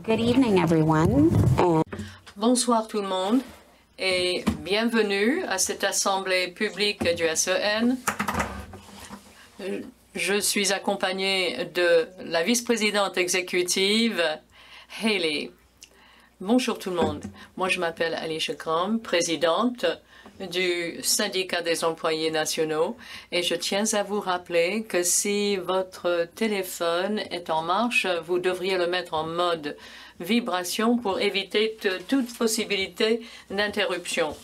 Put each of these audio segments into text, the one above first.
Good evening, everyone. Bonsoir tout le monde et bienvenue à cette assemblée publique du SEN. Je suis accompagnée de la vice-présidente exécutive, Hayley. Bonjour tout le monde. Moi, je m'appelle Alicia Crum, présidente du syndicat des employés nationaux et je tiens à vous rappeler que si votre téléphone est en marche, vous devriez le mettre en mode vibration pour éviter toute possibilité d'interruption.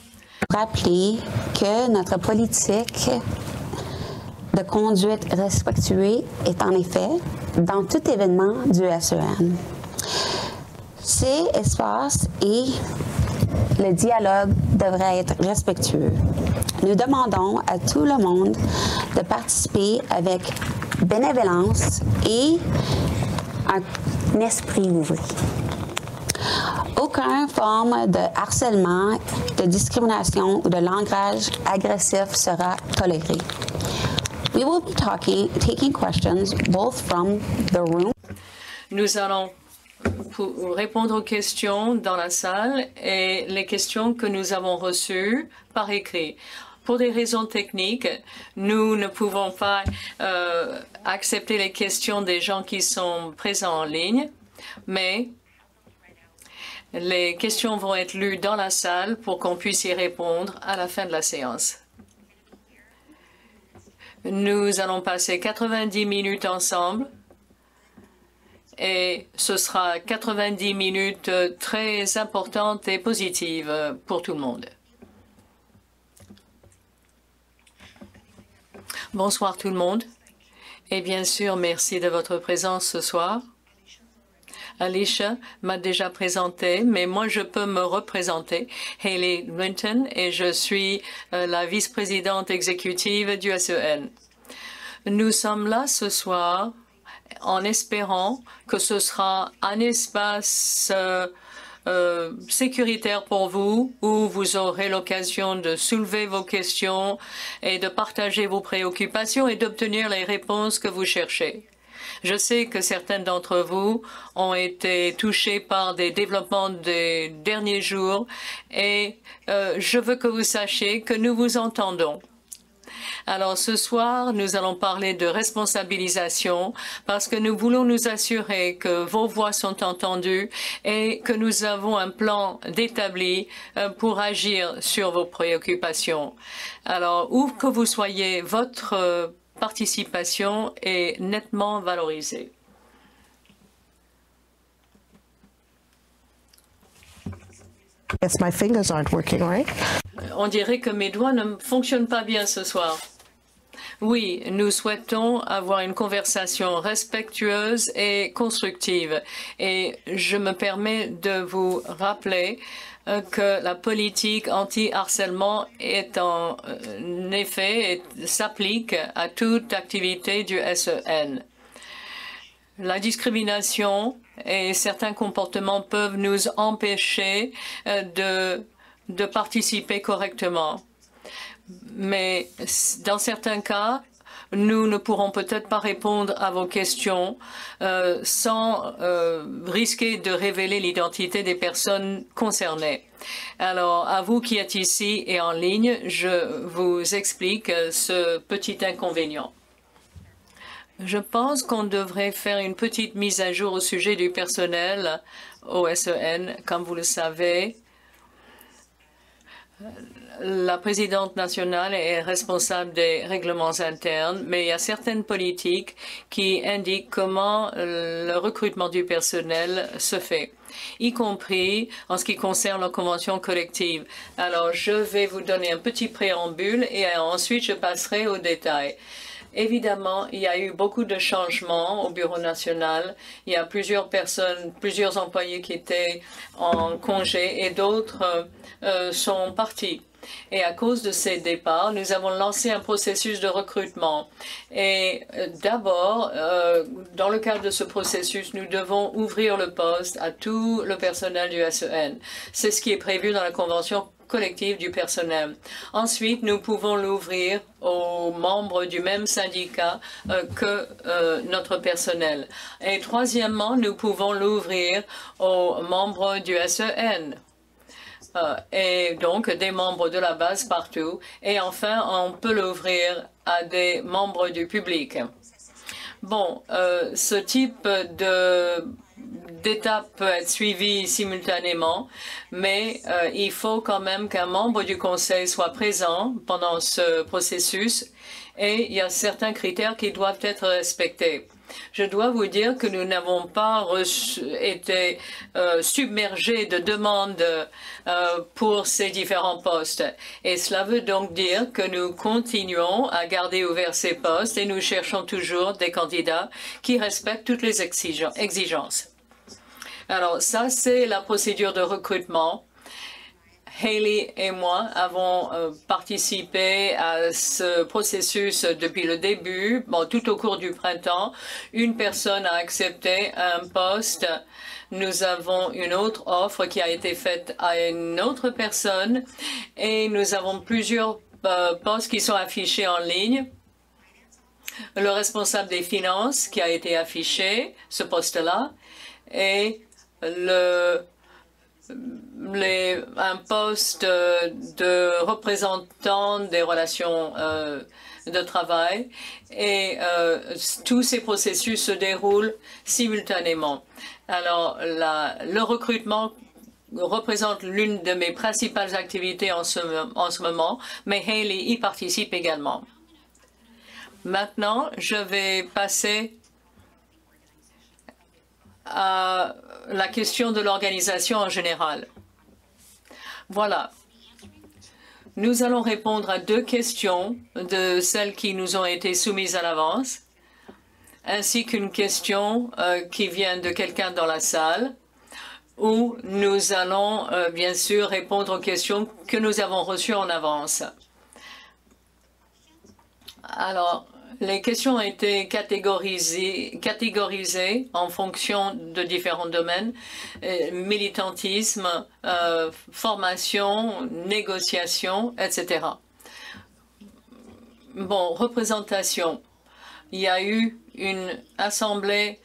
Rappeler que notre politique de conduite respectuée est en effet dans tout événement du SEN. Ces espaces et le dialogue devrait être respectueux. Nous demandons à tout le monde de participer avec bénévolence et un esprit ouvert. Aucune forme de harcèlement, de discrimination ou de langage agressif sera toléré. We will be taking questions both from the room. Nous allons répondre aux questions dans la salle et les questions que nous avons reçues par écrit. Pour des raisons techniques, nous ne pouvons pas accepter les questions des gens qui sont présents en ligne, mais les questions vont être lues dans la salle pour qu'on puisse y répondre à la fin de la séance. Nous allons passer 90 minutes ensemble. Et ce sera 90 minutes très importantes et positives pour tout le monde. Bonsoir tout le monde. Et bien sûr, merci de votre présence ce soir. Alicia m'a déjà présenté, mais moi je peux me représenter. Hayley Linton et je suis la vice-présidente exécutive du SEN. Nous sommes là ce soir en espérant que ce sera un espace sécuritaire pour vous, où vous aurez l'occasion de soulever vos questions et de partager vos préoccupations et d'obtenir les réponses que vous cherchez. Je sais que certains d'entre vous ont été touchés par des développements des derniers jours et je veux que vous sachiez que nous vous entendons. Alors ce soir, nous allons parler de responsabilisation parce que nous voulons nous assurer que vos voix sont entendues et que nous avons un plan d'établi pour agir sur vos préoccupations. Alors, où que vous soyez, votre participation est nettement valorisée. Yes, my fingers aren't working, right? On dirait que mes doigts ne fonctionnent pas bien ce soir. Oui, nous souhaitons avoir une conversation respectueuse et constructive. Et je me permets de vous rappeler que la politique anti-harcèlement est en effet s'applique à toute activité du SEN. La discrimination et certains comportements peuvent nous empêcher de participer correctement. Mais dans certains cas, nous ne pourrons peut-être pas répondre à vos questions sans risquer de révéler l'identité des personnes concernées. Alors, à vous qui êtes ici et en ligne, je vous explique ce petit inconvénient. Je pense qu'on devrait faire une petite mise à jour au sujet du personnel au SEN. Comme vous le savez, la présidente nationale est responsable des règlements internes, mais il y a certaines politiques qui indiquent comment le recrutement du personnel se fait, y compris en ce qui concerne la convention collective. Alors, je vais vous donner un petit préambule et ensuite je passerai aux détails. Évidemment, il y a eu beaucoup de changements au Bureau national. Il y a plusieurs personnes, plusieurs employés qui étaient en congé et d'autres sont partis. Et à cause de ces départs, nous avons lancé un processus de recrutement. Et d'abord, dans le cadre de ce processus, nous devons ouvrir le poste à tout le personnel du SEN. C'est ce qui est prévu dans la convention collective du personnel. Ensuite, nous pouvons l'ouvrir aux membres du même syndicat que notre personnel. Et troisièmement, nous pouvons l'ouvrir aux membres du SEN. Et donc des membres de la base partout. Et enfin, on peut l'ouvrir à des membres du public. Bon, ce type d'étape peut être suivi simultanément, mais il faut quand même qu'un membre du conseil soit présent pendant ce processus et il y a certains critères qui doivent être respectés. Je dois vous dire que nous n'avons pas été submergés de demandes pour ces différents postes. Et cela veut donc dire que nous continuons à garder ouverts ces postes et nous cherchons toujours des candidats qui respectent toutes les exigences. Alors ça, c'est la procédure de recrutement. Hayley et moi avons participé à ce processus depuis le début, tout au cours du printemps. Une personne a accepté un poste. Nous avons une autre offre qui a été faite à une autre personne et nous avons plusieurs postes qui sont affichés en ligne. Le responsable des finances qui a été affiché, ce poste-là, et un poste de représentant des relations de travail et tous ces processus se déroulent simultanément. Alors, le recrutement représente l'une de mes principales activités en ce moment, mais Hayley y participe également. Maintenant, je vais passer à la question de l'organisation en général. Voilà. Nous allons répondre à 2 questions de celles qui nous ont été soumises à l'avance, ainsi qu'une question qui vient de quelqu'un dans la salle, où nous allons bien sûr répondre aux questions que nous avons reçues en avance. Alors, les questions ont été catégorisées en fonction de différents domaines, militantisme, formation, négociation, etc. Bon, représentation. Il y a eu une assemblée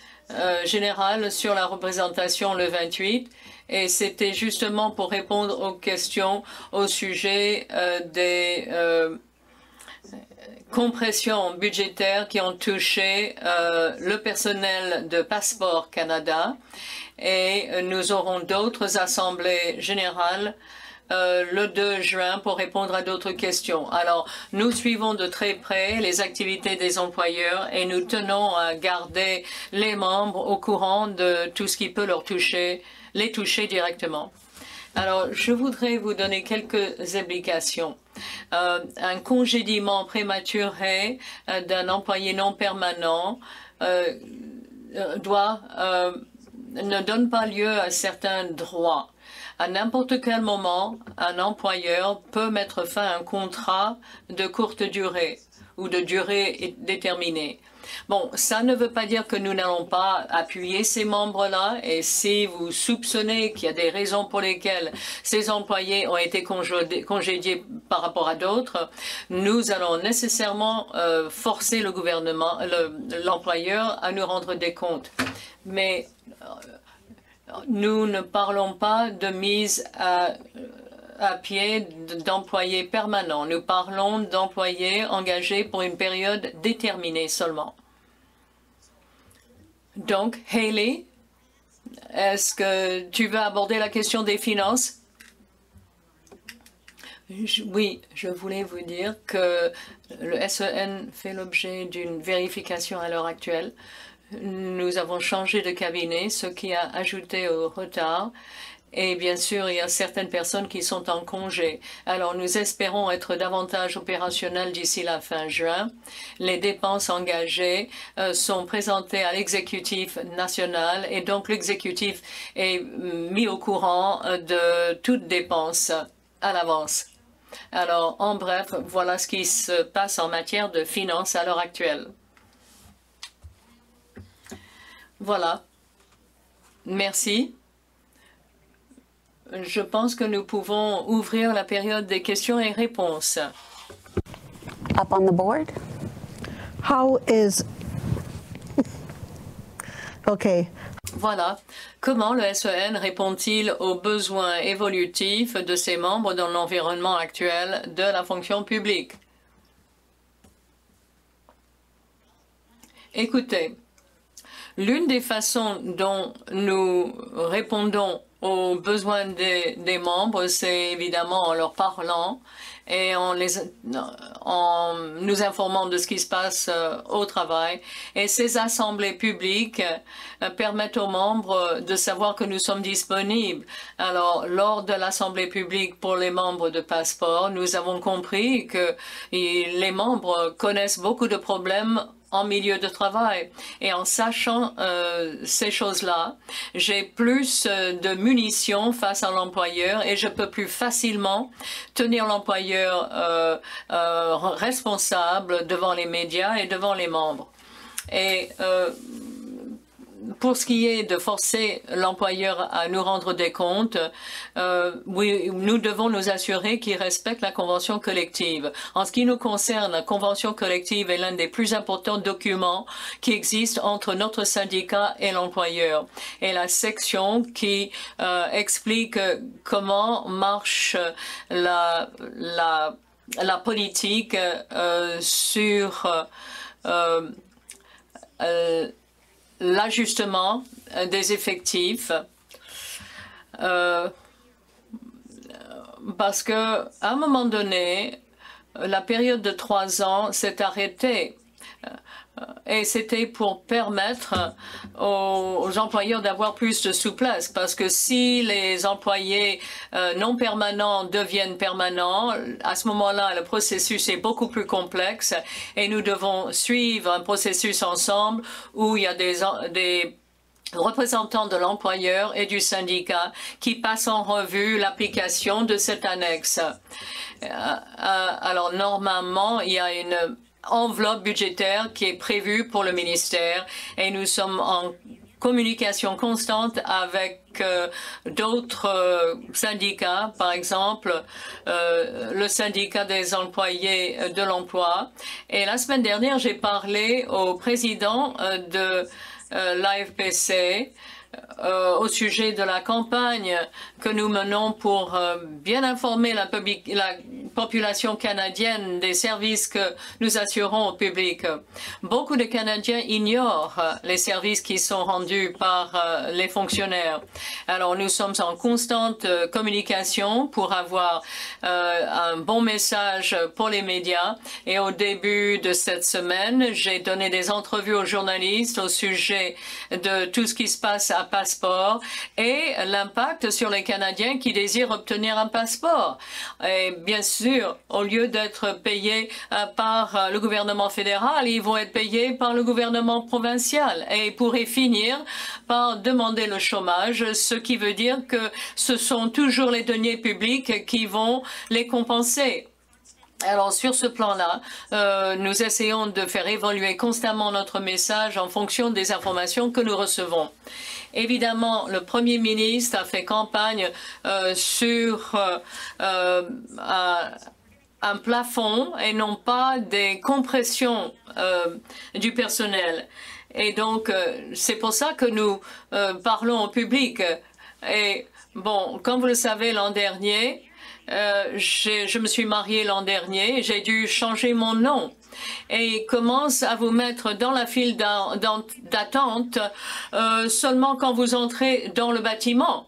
générale sur la représentation le 28 et c'était justement pour répondre aux questions au sujet des compressions budgétaires qui ont touché le personnel de Passeport Canada et nous aurons d'autres assemblées générales le 2 juin pour répondre à d'autres questions. Alors, nous suivons de très près les activités des employeurs et nous tenons à garder les membres au courant de tout ce qui peut les toucher directement. Alors, je voudrais vous donner quelques explications. Un congédiement prématuré d'un employé non permanent ne donne pas lieu à certains droits. À n'importe quel moment, un employeur peut mettre fin à un contrat de courte durée ou de durée déterminée. Bon, ça ne veut pas dire que nous n'allons pas appuyer ces membres-là et si vous soupçonnez qu'il y a des raisons pour lesquelles ces employés ont été congédiés par rapport à d'autres, nous allons nécessairement forcer le gouvernement, l'employeur à nous rendre des comptes. Mais nous ne parlons pas de mise à pied d'employés permanents. Nous parlons d'employés engagés pour une période déterminée seulement. Donc, Hayley, est-ce que tu veux aborder la question des finances? Oui, je voulais vous dire que le SEN fait l'objet d'une vérification à l'heure actuelle. Nous avons changé de cabinet, ce qui a ajouté au retard. Et bien sûr, il y a certaines personnes qui sont en congé. Alors, nous espérons être davantage opérationnels d'ici la fin juin. Les dépenses engagées sont présentées à l'exécutif national et donc l'exécutif est mis au courant de toute dépense à l'avance. Alors, en bref, voilà ce qui se passe en matière de finances à l'heure actuelle. Voilà. Merci. je pense que nous pouvons ouvrir la période des questions et réponses. Up on the board. How is, okay, Voilà. Comment le SEN répond-il aux besoins évolutifs de ses membres dans l'environnement actuel de la fonction publique? Écoutez, l'une des façons dont nous répondons aux besoins des membres, c'est évidemment en leur parlant et en nous informant de ce qui se passe au travail. Et ces assemblées publiques permettent aux membres de savoir que nous sommes disponibles. Alors, lors de l'assemblée publique pour les membres de Passeport, nous avons compris que les membres connaissent beaucoup de problèmes en milieu de travail. Et en sachant ces choses-là, j'ai plus de munitions face à l'employeur et je peux plus facilement tenir l'employeur responsable devant les médias et devant les membres. Et pour ce qui est de forcer l'employeur à nous rendre des comptes, oui, nous devons nous assurer qu'il respecte la convention collective. En ce qui nous concerne, la convention collective est l'un des plus importants documents qui existent entre notre syndicat et l'employeur. Et la section qui explique comment marche la politique sur l'ajustement des effectifs, parce que à un moment donné, la période de 3 ans s'est arrêtée. Et c'était pour permettre aux employeurs d'avoir plus de souplesse, parce que si les employés non permanents deviennent permanents, à ce moment-là, le processus est beaucoup plus complexe et nous devons suivre un processus ensemble où il y a des représentants de l'employeur et du syndicat qui passent en revue l'application de cette annexe. Alors, normalement, il y a une enveloppe budgétaire qui est prévue pour le ministère et nous sommes en communication constante avec d'autres syndicats, par exemple le syndicat des employés de l'emploi. Et la semaine dernière, j'ai parlé au président de l'AFPC au sujet de la campagne que nous menons pour bien informer la population canadienne des services que nous assurons au public. Beaucoup de Canadiens ignorent les services qui sont rendus par les fonctionnaires. Alors nous sommes en constante communication pour avoir un bon message pour les médias. Et au début de cette semaine, j'ai donné des entrevues aux journalistes au sujet de tout ce qui se passe à Passeport et l'impact sur les Canadiens qui désirent obtenir un passeport. Et bien sûr, au lieu d'être payés par le gouvernement fédéral, ils vont être payés par le gouvernement provincial et ils pourraient finir par demander le chômage, ce qui veut dire que ce sont toujours les deniers publics qui vont les compenser. Alors, sur ce plan-là, nous essayons de faire évoluer constamment notre message en fonction des informations que nous recevons. Évidemment, le Premier ministre a fait campagne sur un plafond et non pas des compressions du personnel. Et donc, c'est pour ça que nous parlons au public. Et bon, comme vous le savez, l'an dernier, je me suis mariée l'an dernier, j'ai dû changer mon nom et commence à vous mettre dans la file d'attente seulement quand vous entrez dans le bâtiment.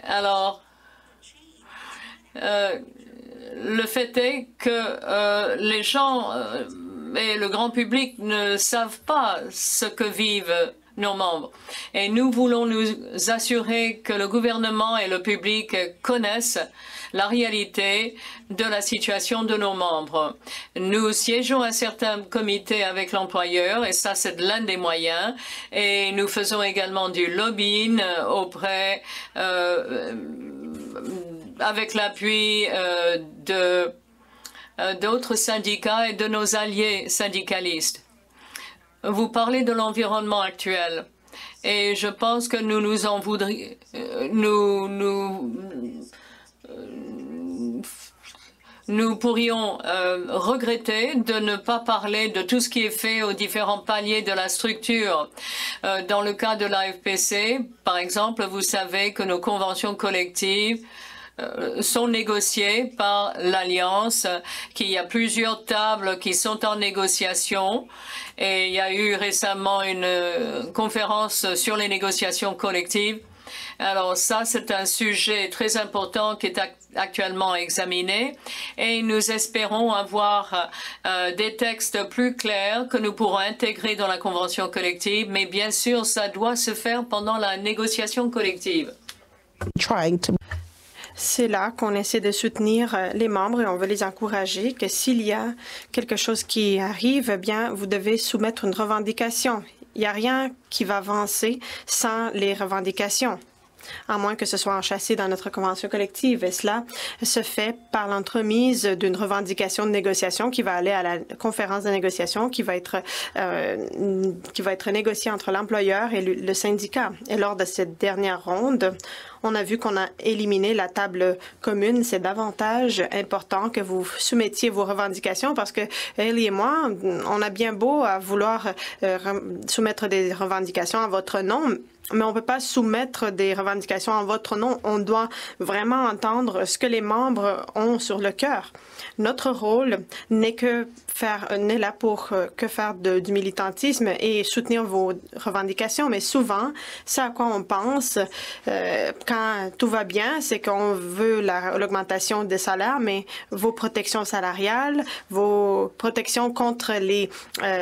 Alors, le fait est que les gens et le grand public ne savent pas ce que vivent nos membres. Et nous voulons nous assurer que le gouvernement et le public connaissent la réalité de la situation de nos membres. Nous siégeons à certains comités avec l'employeur et ça c'est l'un des moyens. Et nous faisons également du lobbying auprès, avec l'appui d'autres syndicats et de nos alliés syndicalistes. Vous parlez de l'environnement actuel Et je pense que nous nous en voudrions, nous pourrions regretter de ne pas parler de tout ce qui est fait aux différents paliers de la structure. Dans le cas de l'AFPC, par exemple, vous savez que nos conventions collectives sont négociées par l'Alliance, qu'il y a plusieurs tables qui sont en négociation. Et il y a eu récemment une conférence sur les négociations collectives. Alors ça, c'est un sujet très important qui est actuellement examiné et nous espérons avoir des textes plus clairs que nous pourrons intégrer dans la convention collective, mais bien sûr, ça doit se faire pendant la négociation collective. C'est là qu'on essaie de soutenir les membres et on veut les encourager que s'il y a quelque chose qui arrive, eh bien, vous devez soumettre une revendication. Il n'y a rien qui va avancer sans les revendications, à moins que ce soit enchâssé dans notre convention collective. Et cela se fait par l'entremise d'une revendication de négociation qui va aller à la conférence de négociation qui va être négociée entre l'employeur et le syndicat. Et lors de cette dernière ronde, on a vu qu'on a éliminé la table commune. C'est davantage important que vous soumettiez vos revendications parce que Ellie et moi, on a bien beau à vouloir soumettre des revendications à votre nom, mais on ne peut pas soumettre des revendications en votre nom. On doit vraiment entendre ce que les membres ont sur le cœur. Notre rôle n'est là pour que faire du militantisme et soutenir vos revendications, mais souvent, c'est à quoi on pense quand tout va bien, c'est qu'on veut l'augmentation des salaires, mais vos protections salariales, vos protections contre les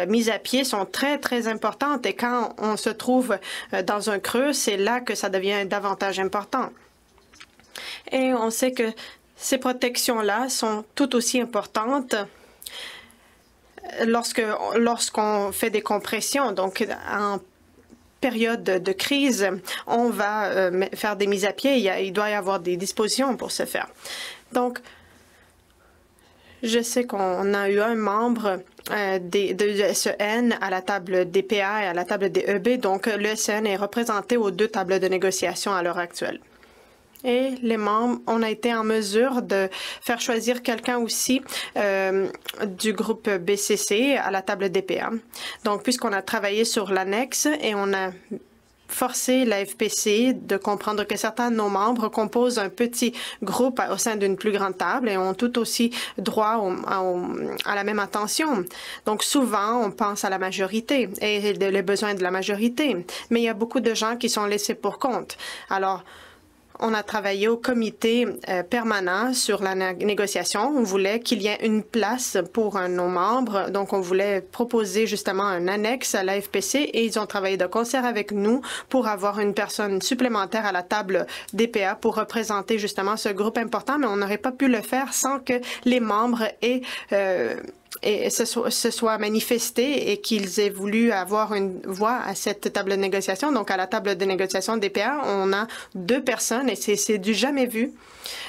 mises à pied sont très, très importantes. Et quand on se trouve dans un creux, c'est là que ça devient davantage important. Et on sait que ces protections-là sont tout aussi importantes lorsqu'on fait des compressions. Donc, en période de crise, on va faire des mises à pied. Il doit y avoir des dispositions pour ce faire. Donc, je sais qu'on a eu un membre de SEN à la table des PA et à la table des EB. Donc, le SEN est représenté aux deux tables de négociation à l'heure actuelle. Et les membres, on a été en mesure de faire choisir quelqu'un aussi du groupe BCC à la table des PA. Donc, puisqu'on a travaillé sur l'annexe et on a forcé la FPC de comprendre que certains de nos membres composent un petit groupe au sein d'une plus grande table et ont tout aussi droit à la même attention. Donc, souvent, on pense à la majorité et les besoins de la majorité. Mais il y a beaucoup de gens qui sont laissés pour compte. Alors, on a travaillé au comité permanent sur la négociation. On voulait qu'il y ait une place pour nos membres. Donc, on voulait proposer justement un annexe à l'AFPC et ils ont travaillé de concert avec nous pour avoir une personne supplémentaire à la table DPA pour représenter justement ce groupe important. Mais on n'aurait pas pu le faire sans que les membres se soient manifestés et qu'ils aient voulu avoir une voix à cette table de négociation. Donc, à la table de négociation DPA, on a 2 personnes et c'est du jamais vu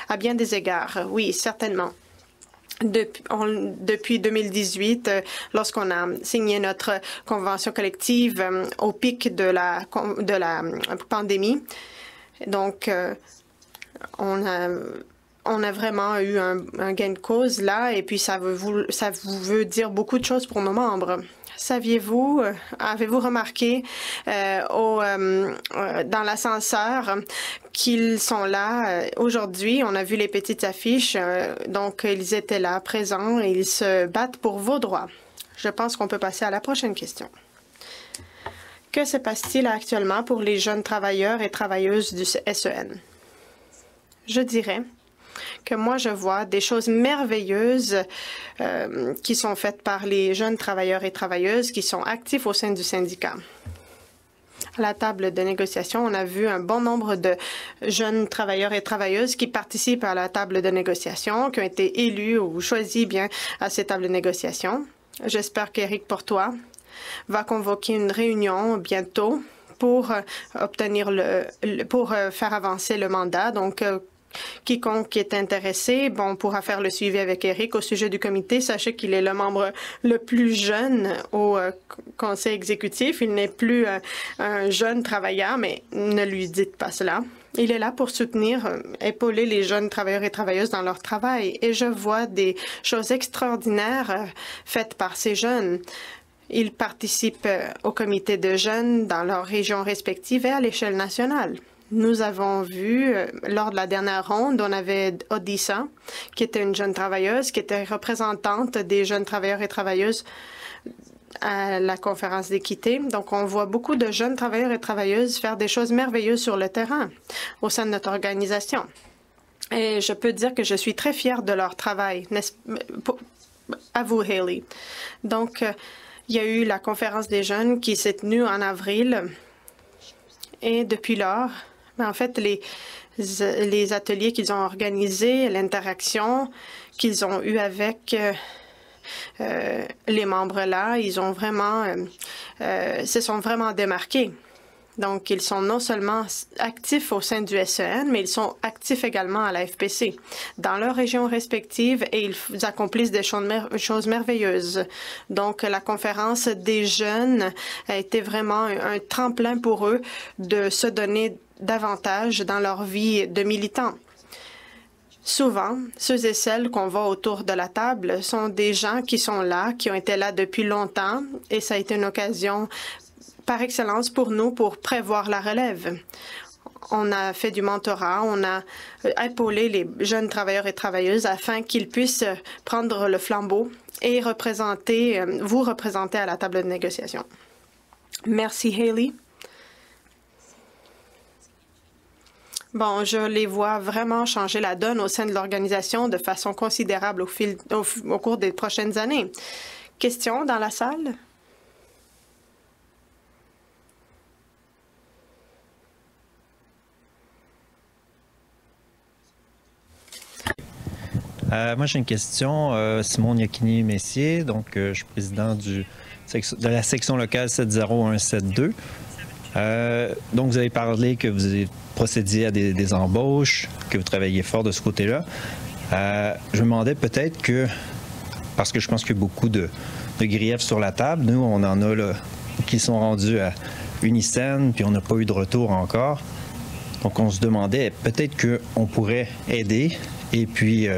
à bien des égards. Oui, certainement. Depuis 2018, lorsqu'on a signé notre convention collective au pic de la pandémie, donc on a vraiment eu un gain de cause là, et puis ça veut dire beaucoup de choses pour nos membres. Avez-vous remarqué dans l'ascenseur qu'ils sont là aujourd'hui? On a vu les petites affiches, donc ils étaient là, présents, et ils se battent pour vos droits. Je pense qu'on peut passer à la prochaine question. Que se passe-t-il actuellement pour les jeunes travailleurs et travailleuses du SEN? Je dirais que moi, je vois des choses merveilleuses qui sont faites par les jeunes travailleurs et travailleuses qui sont actifs au sein du syndicat. À la table de négociation, on a vu un bon nombre de jeunes travailleurs et travailleuses qui participent à la table de négociation, qui ont été élus ou choisis bien à cette table de négociation. J'espère qu'Éric Portois va convoquer une réunion bientôt pour faire avancer le mandat. Donc, quiconque qui est intéressé, bon, pourra faire le suivi avec Eric au sujet du comité. Sachez qu'il est le membre le plus jeune au conseil exécutif. Il n'est plus un jeune travailleur, mais ne lui dites pas cela. Il est là pour soutenir, épauler les jeunes travailleurs et travailleuses dans leur travail. Et je vois des choses extraordinaires faites par ces jeunes. Ils participent au comité de jeunes dans leurs régions respectives et à l'échelle nationale. Nous avons vu, lors de la dernière ronde, on avait Odissa, qui était une jeune travailleuse, qui était représentante des jeunes travailleurs et travailleuses à la conférence d'équité. Donc, on voit beaucoup de jeunes travailleurs et travailleuses faire des choses merveilleuses sur le terrain au sein de notre organisation. Et je peux dire que je suis très fière de leur travail. À vous, Hayley. Donc, il y a eu la conférence des jeunes qui s'est tenue en avril. Et depuis lors, en fait, les ateliers qu'ils ont organisés, l'interaction qu'ils ont eue avec les membres là, ils ont vraiment se sont vraiment démarqués. Donc, ils sont non seulement actifs au sein du SEN, mais ils sont actifs également à la FPC, dans leurs régions respectives, et ils accomplissent des choses merveilleuses. Donc, la conférence des jeunes a été vraiment un tremplin pour eux de se donner davantage dans leur vie de militants. Souvent, ceux et celles qu'on voit autour de la table sont des gens qui sont là, qui ont été là depuis longtemps, et ça a été une occasion par excellence pour nous pour prévoir la relève. On a fait du mentorat, on a épaulé les jeunes travailleurs et travailleuses afin qu'ils puissent prendre le flambeau et vous représenter à la table de négociation. Merci, Hayley. Bon, je les vois vraiment changer la donne au sein de l'organisation de façon considérable au cours des prochaines années. Questions dans la salle? Moi, j'ai une question. Simon Iacchini-Messier, donc je suis président de la section locale 70172. Donc, vous avez parlé que vous avez procédé à des embauches, que vous travaillez fort de ce côté-là. Je me demandais peut-être que, parce que je pense qu'il y a beaucoup de griefs sur la table, nous, on en a là, qui sont rendus à Unicen, puis on n'a pas eu de retour encore. Donc, on se demandait peut-être qu'on pourrait aider et puis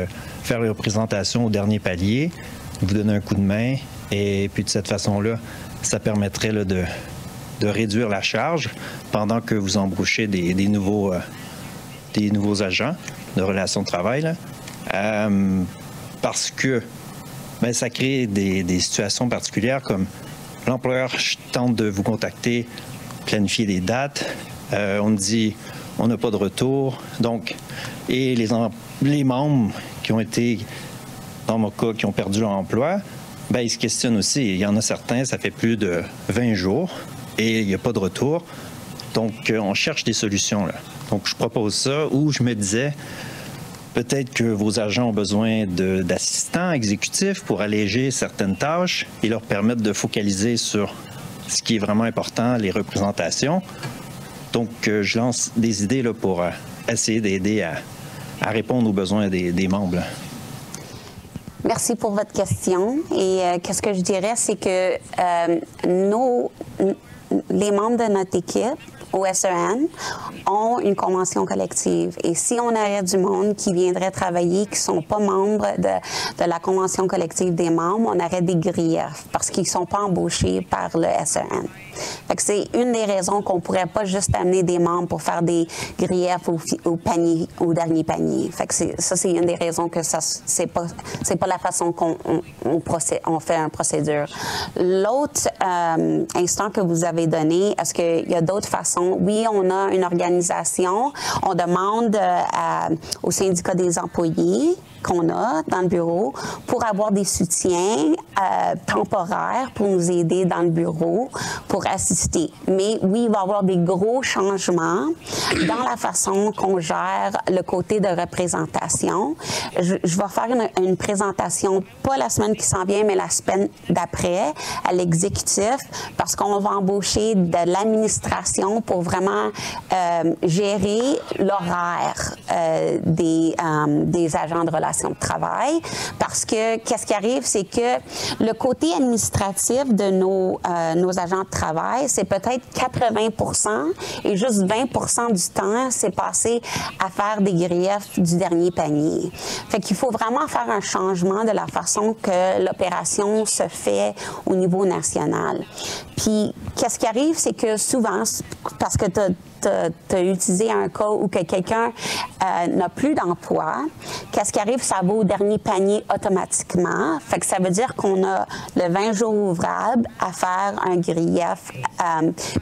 faire les représentations au dernier palier, vous donner un coup de main, et puis de cette façon-là, ça permettrait là, de réduire la charge pendant que vous embauchez des nouveaux agents de relations de travail. Là. Parce que ça crée des situations particulières comme l'employeur tente de vous contacter, planifier des dates, on dit on n'a pas de retour, donc, et les membres qui ont été, dans mon cas, qui ont perdu leur emploi, ils se questionnent aussi. Il y en a certains, ça fait plus de 20 jours et il n'y a pas de retour. Donc, on cherche des solutions. Là. Donc, je propose ça, ou je me disais, peut-être que vos agents ont besoin d'assistants exécutifs pour alléger certaines tâches et leur permettre de focaliser sur ce qui est vraiment important, les représentations. Donc, je lance des idées là, pour essayer d'aider à répondre aux besoins des membres. Merci pour votre question. Et qu'est-ce que je dirais, c'est que les membres de notre équipe au SEN ont une convention collective. Et si on aurait du monde qui viendrait travailler, qui ne sont pas membres de la convention collective des membres, on aurait des griefs parce qu'ils ne sont pas embauchés par le SEN. Fait que c'est une des raisons qu'on ne pourrait pas juste amener des membres pour faire des griefs au dernier panier. Fait que ça, c'est une des raisons que c'est pas la façon on fait une procédure. L'autre instant que vous avez donné, est-ce qu'il y a d'autres façons? Oui, on a une organisation. On demande au syndicat des employés qu'on a dans le bureau pour avoir des soutiens temporaires pour nous aider dans le bureau, pour pourrait assister. Mais oui, il va y avoir des gros changements dans la façon qu'on gère le côté de représentation. Je vais faire une présentation, pas la semaine qui s'en vient, mais la semaine d'après, à l'exécutif, parce qu'on va embaucher de l'administration pour vraiment gérer l'horaire des agents de relations de travail. Parce que qu'est-ce qui arrive, c'est que le côté administratif de nos agents de travail, c'est peut-être 80% et juste 20% du temps, c'est passé à faire des griefs du dernier panier. Fait qu'il faut vraiment faire un changement de la façon que l'opération se fait au niveau national. Puis, qu'est-ce qui arrive, c'est que souvent, parce que tu as utilisé un cas où que quelqu'un n'a plus d'emploi, qu'est-ce qui arrive, ça va au dernier panier automatiquement. Fait que ça veut dire qu'on a le 20 jours ouvrables à faire un grief,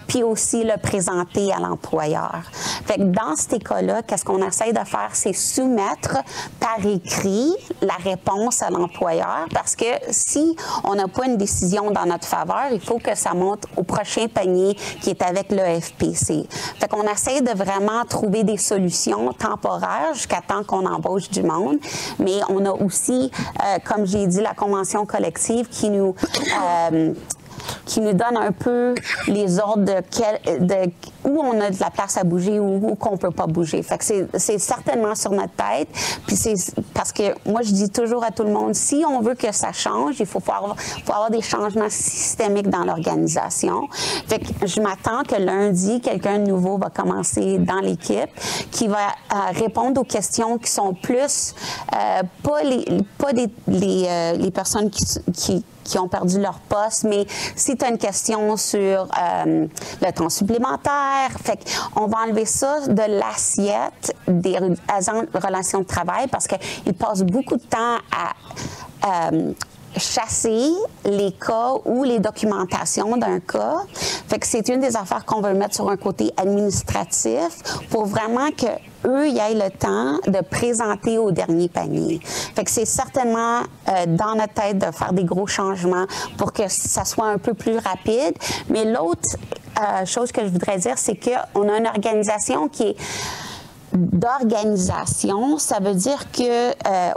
puis aussi le présenter à l'employeur. Fait que dans ces cas-là, qu'est-ce qu'on essaie de faire, c'est soumettre par écrit la réponse à l'employeur, parce que si on n'a pas une décision dans notre faveur, il faut que ça monte au prochain panier qui est avec le FPC. Fait qu'on essaie de vraiment trouver des solutions temporaires jusqu'à temps qu'on embauche du monde, mais on a aussi, comme j'ai dit, la convention collective qui nous donne un peu les ordres de où on a de la place à bouger ou où qu'on peut pas bouger. Fait que c'est certainement sur notre tête. Puis c'est parce que moi, je dis toujours à tout le monde, si on veut que ça change, il faut avoir des changements systémiques dans l'organisation. Fait que je m'attends que lundi, quelqu'un de nouveau va commencer dans l'équipe qui va répondre aux questions qui sont plus pas les personnes qui ont perdu leur poste, mais si tu as une question sur le temps supplémentaire, fait qu'on va enlever ça de l'assiette des agents de relations de travail parce qu'ils passent beaucoup de temps à chasser les cas ou les documentations d'un cas. Fait que c'est une des affaires qu'on veut mettre sur un côté administratif pour vraiment que eux, ils aient le temps de présenter au dernier panier. Fait que c'est certainement dans notre tête de faire des gros changements pour que ça soit un peu plus rapide. Mais l'autre chose que je voudrais dire, c'est qu'on a une organisation qui est d'organisation, ça veut dire que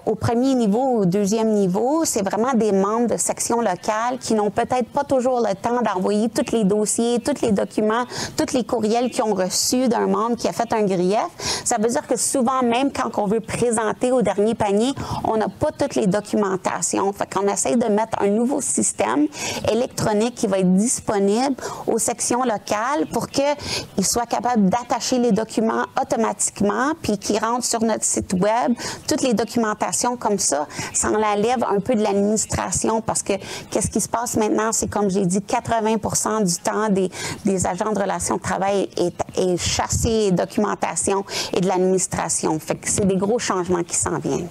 au premier niveau, au deuxième niveau, c'est vraiment des membres de sections locales qui n'ont peut-être pas toujours le temps d'envoyer tous les dossiers, tous les documents, tous les courriels qu'ils ont reçus d'un membre qui a fait un grief. Ça veut dire que souvent, même quand on veut présenter au dernier panier, on n'a pas toutes les documentations. Fait qu'on essaie de mettre un nouveau système électronique qui va être disponible aux sections locales pour qu'ils soient capables d'attacher les documents automatiquement puis qui rentrent sur notre site web, toutes les documentations comme ça enlève un peu de l'administration parce que qu'est-ce qui se passe maintenant, c'est comme j'ai dit, 80% du temps des agents de relations de travail est chassé documentation et de l'administration. Fait que c'est des gros changements qui s'en viennent.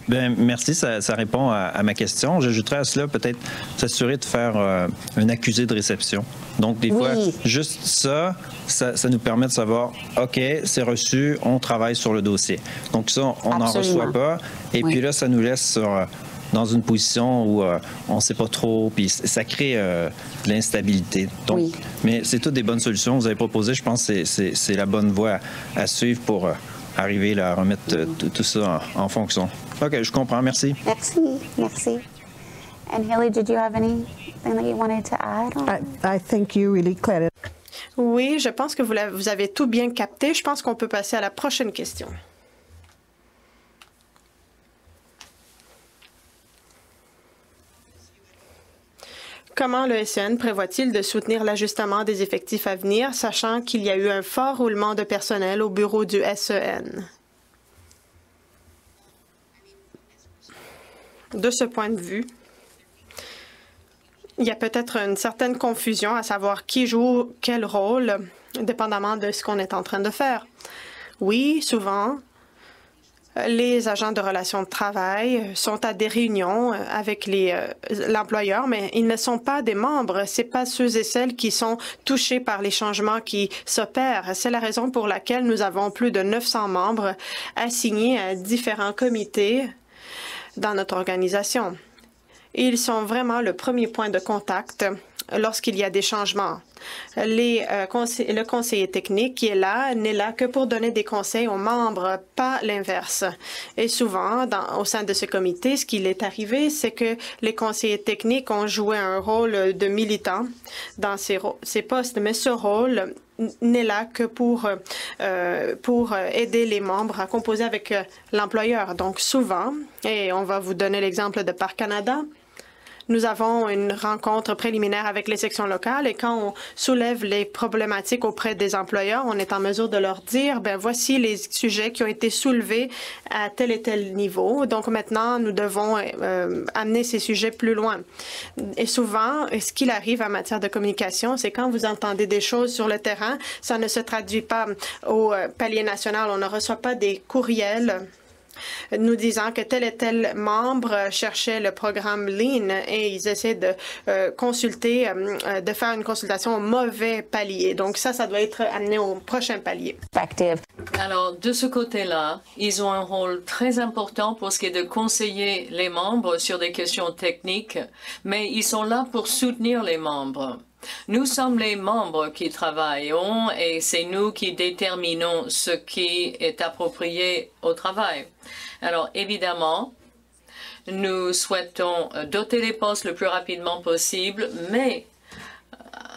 Bien, merci, ça répond à ma question. J'ajouterais à cela peut-être s'assurer de faire un accusé de réception. Donc, des fois, juste ça nous permet de savoir, OK, c'est reçu, on travaille sur le dossier. Donc ça, on n'en reçoit pas. Et puis là, ça nous laisse dans une position où on ne sait pas trop, puis ça crée de l'instabilité. Donc, mais c'est toutes des bonnes solutions que vous avez proposées. Je pense que c'est la bonne voie à suivre pour arriver là, à remettre tout ça en fonction. OK, je comprends. Merci. Merci. And Haley, did you have anything that you wanted to add? I think you really cleared it. Oui, je pense que vous avez tout bien capté. Je pense qu'on peut passer à la prochaine question. Comment le SEN prévoit-il de soutenir l'ajustement des effectifs à venir, sachant qu'il y a eu un fort roulement de personnel au bureau du SEN? De ce point de vue, il y a peut-être une certaine confusion à savoir qui joue quel rôle, dépendamment de ce qu'on est en train de faire. Oui, souvent, les agents de relations de travail sont à des réunions avec l'employeur, mais ils ne sont pas des membres. Ce n'est pas ceux et celles qui sont touchés par les changements qui s'opèrent. C'est la raison pour laquelle nous avons plus de 900 membres assignés à différents comités dans notre organisation. Ils sont vraiment le premier point de contact lorsqu'il y a des changements. Le conseiller technique qui est là n'est là que pour donner des conseils aux membres, pas l'inverse. Et souvent, au sein de ce comité, ce qui est arrivé, c'est que les conseillers techniques ont joué un rôle de militant dans ces postes, mais ce rôle n'est là que pour aider les membres à composer avec l'employeur. Donc souvent, et on va vous donner l'exemple de Parc Canada, nous avons une rencontre préliminaire avec les sections locales et quand on soulève les problématiques auprès des employeurs, on est en mesure de leur dire, ben voici les sujets qui ont été soulevés à tel et tel niveau. Donc maintenant, nous devons amener ces sujets plus loin. Et souvent, ce qu'il arrive en matière de communication, c'est quand vous entendez des choses sur le terrain, ça ne se traduit pas au palier national. On ne reçoit pas des courriels nous disant que tel et tel membre cherchait le programme Lean et ils essaient de consulter, de faire une consultation au mauvais palier. Donc ça doit être amené au prochain palier. Alors, de ce côté-là, ils ont un rôle très important pour ce qui est de conseiller les membres sur des questions techniques, mais ils sont là pour soutenir les membres. Nous sommes les membres qui travaillons et c'est nous qui déterminons ce qui est approprié au travail. Alors, évidemment, nous souhaitons doter les postes le plus rapidement possible, mais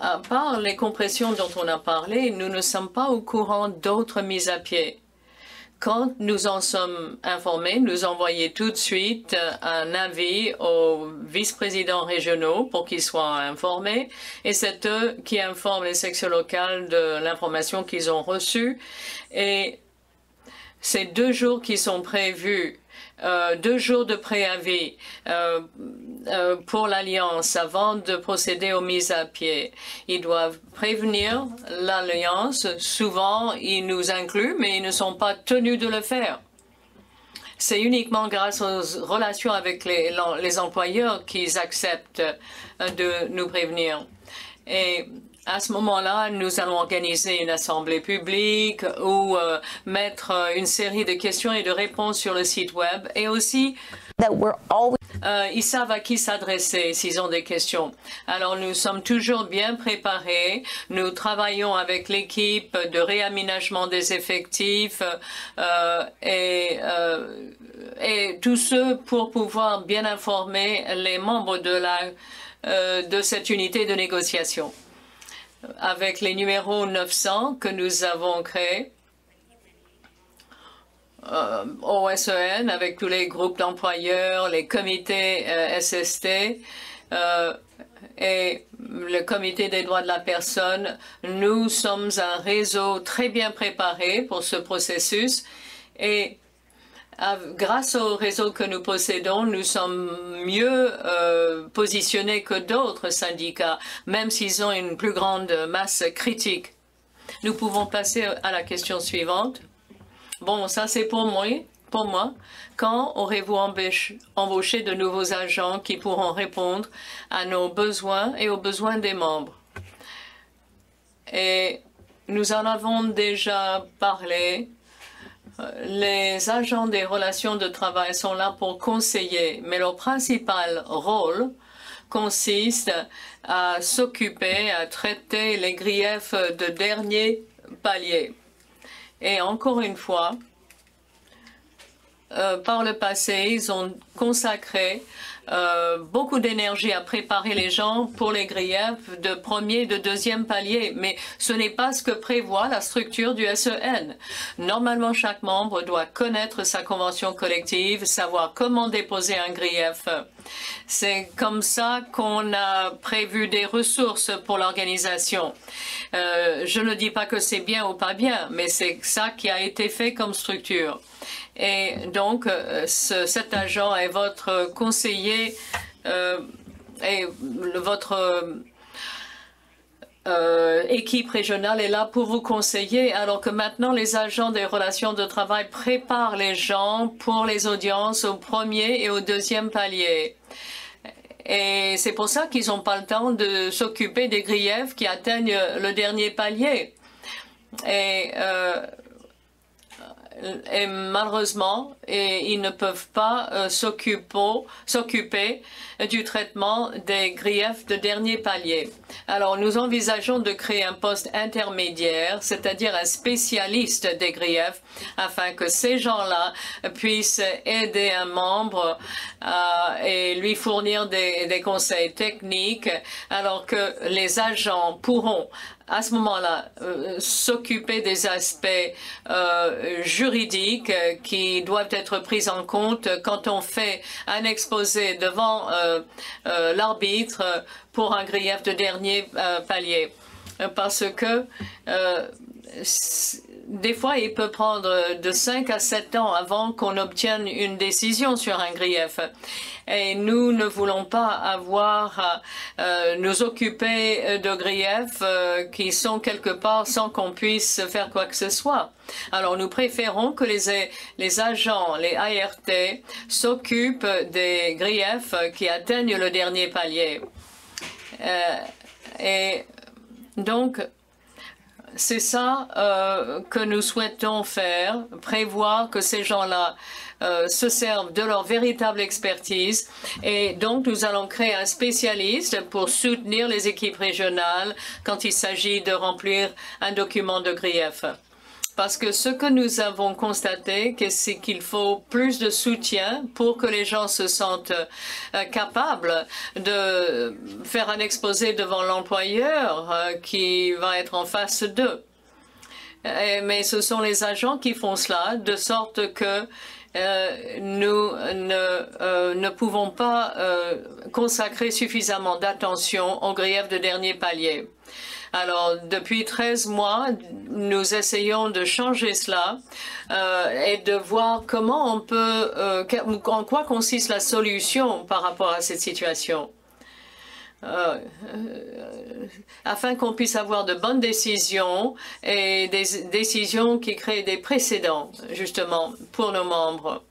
à part les compressions dont on a parlé, nous ne sommes pas au courant d'autres mises à pied. Quand nous en sommes informés, nous envoyons tout de suite un avis aux vice-présidents régionaux pour qu'ils soient informés. Et c'est eux qui informent les sections locales de l'information qu'ils ont reçue. Et ces 2 jours qui sont prévus, 2 jours de préavis pour l'Alliance avant de procéder aux mises à pied. Ils doivent prévenir l'Alliance. Souvent, ils nous incluent, mais ils ne sont pas tenus de le faire. C'est uniquement grâce aux relations avec les employeurs qu'ils acceptent de nous prévenir. Et à ce moment-là, nous allons organiser une assemblée publique ou mettre une série de questions et de réponses sur le site web. Et aussi, ils savent à qui s'adresser s'ils ont des questions. Alors, nous sommes toujours bien préparés. Nous travaillons avec l'équipe de réaménagement des effectifs et tout ce pour pouvoir bien informer les membres de cette unité de négociation. Avec les numéros 900 que nous avons créés au SEN, avec tous les groupes d'employeurs, les comités SST et le comité des droits de la personne, nous sommes un réseau très bien préparé pour ce processus et grâce au réseau que nous possédons, nous sommes mieux positionnés que d'autres syndicats, même s'ils ont une plus grande masse critique. Nous pouvons passer à la question suivante. Bon, ça c'est pour moi. Quand aurez-vous embauché de nouveaux agents qui pourront répondre à nos besoins et aux besoins des membres? Et nous en avons déjà parlé. Les agents des relations de travail sont là pour conseiller, mais leur principal rôle consiste à s'occuper, à traiter les griefs de dernier palier. Et encore une fois, par le passé, ils ont consacré beaucoup d'énergie à préparer les gens pour les griefs de premier et de deuxième palier. Mais ce n'est pas ce que prévoit la structure du SEN. Normalement, chaque membre doit connaître sa convention collective, savoir comment déposer un grief. C'est comme ça qu'on a prévu des ressources pour l'organisation. Je ne dis pas que c'est bien ou pas bien, mais c'est ça qui a été fait comme structure. Et donc, cet agent est votre conseiller et votre équipe régionale est là pour vous conseiller, alors que maintenant, les agents des relations de travail préparent les gens pour les audiences au premier et au deuxième palier. Et c'est pour ça qu'ils n'ont pas le temps de s'occuper des griefs qui atteignent le dernier palier. Et et malheureusement, ils ne peuvent pas s'occuper du traitement des griefs de dernier palier. Alors, nous envisageons de créer un poste intermédiaire, c'est-à-dire un spécialiste des griefs, afin que ces gens-là puissent aider un membre et lui fournir des conseils techniques, alors que les agents pourront à ce moment-là s'occuper des aspects juridiques qui doivent être pris en compte quand on fait un exposé devant l'arbitre pour un grief de dernier palier. Parce que des fois, il peut prendre de 5 à 7 ans avant qu'on obtienne une décision sur un grief. Et nous ne voulons pas avoir à nous occuper de griefs qui sont quelque part sans qu'on puisse faire quoi que ce soit. Alors, nous préférons que les agents, les ART, s'occupent des griefs qui atteignent le dernier palier. Et donc, c'est ça que nous souhaitons faire, prévoir que ces gens-là se servent de leur véritable expertise. Et donc, nous allons créer un spécialiste pour soutenir les équipes régionales quand il s'agit de remplir un document de grief. Parce que ce que nous avons constaté, c'est qu'il faut plus de soutien pour que les gens se sentent capables de faire un exposé devant l'employeur qui va être en face d'eux. Mais ce sont les agents qui font cela, de sorte que nous ne pouvons pas consacrer suffisamment d'attention aux griefs de dernier palier. Alors, depuis 13 mois, nous essayons de changer cela et de voir comment on peut, en quoi consiste la solution par rapport à cette situation. Afin qu'on puisse avoir de bonnes décisions et des décisions qui créent des précédents, justement, pour nos membres.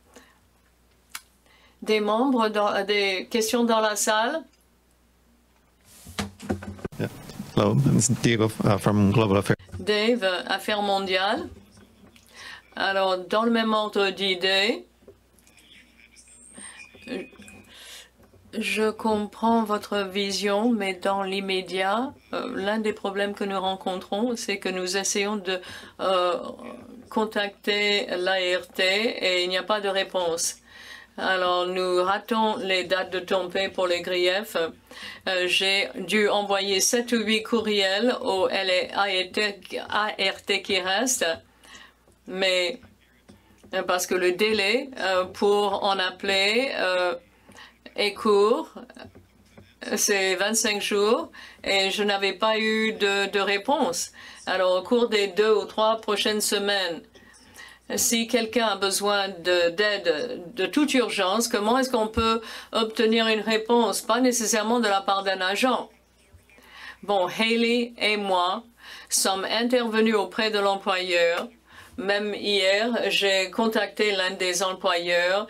Des membres, des questions dans la salle? Yeah. Hello, this is Diego from Global Affairs. Dave, Affaires mondiales. Alors, dans le même ordre d'idées, je comprends votre vision, mais dans l'immédiat, l'un des problèmes que nous rencontrons, c'est que nous essayons de contacter l'ART et il n'y a pas de réponse. Alors, nous ratons les dates de tombée pour les griefs. J'ai dû envoyer 7 ou 8 courriels aux ART qui restent, mais parce que le délai pour en appeler est court, c'est 25 jours, et je n'avais pas eu de réponse. Alors, au cours des 2 ou 3 prochaines semaines, si quelqu'un a besoin d'aide de toute urgence, comment est-ce qu'on peut obtenir une réponse? Pas nécessairement de la part d'un agent. Bon, Hayley et moi sommes intervenus auprès de l'employeur. Même hier, j'ai contacté l'un des employeurs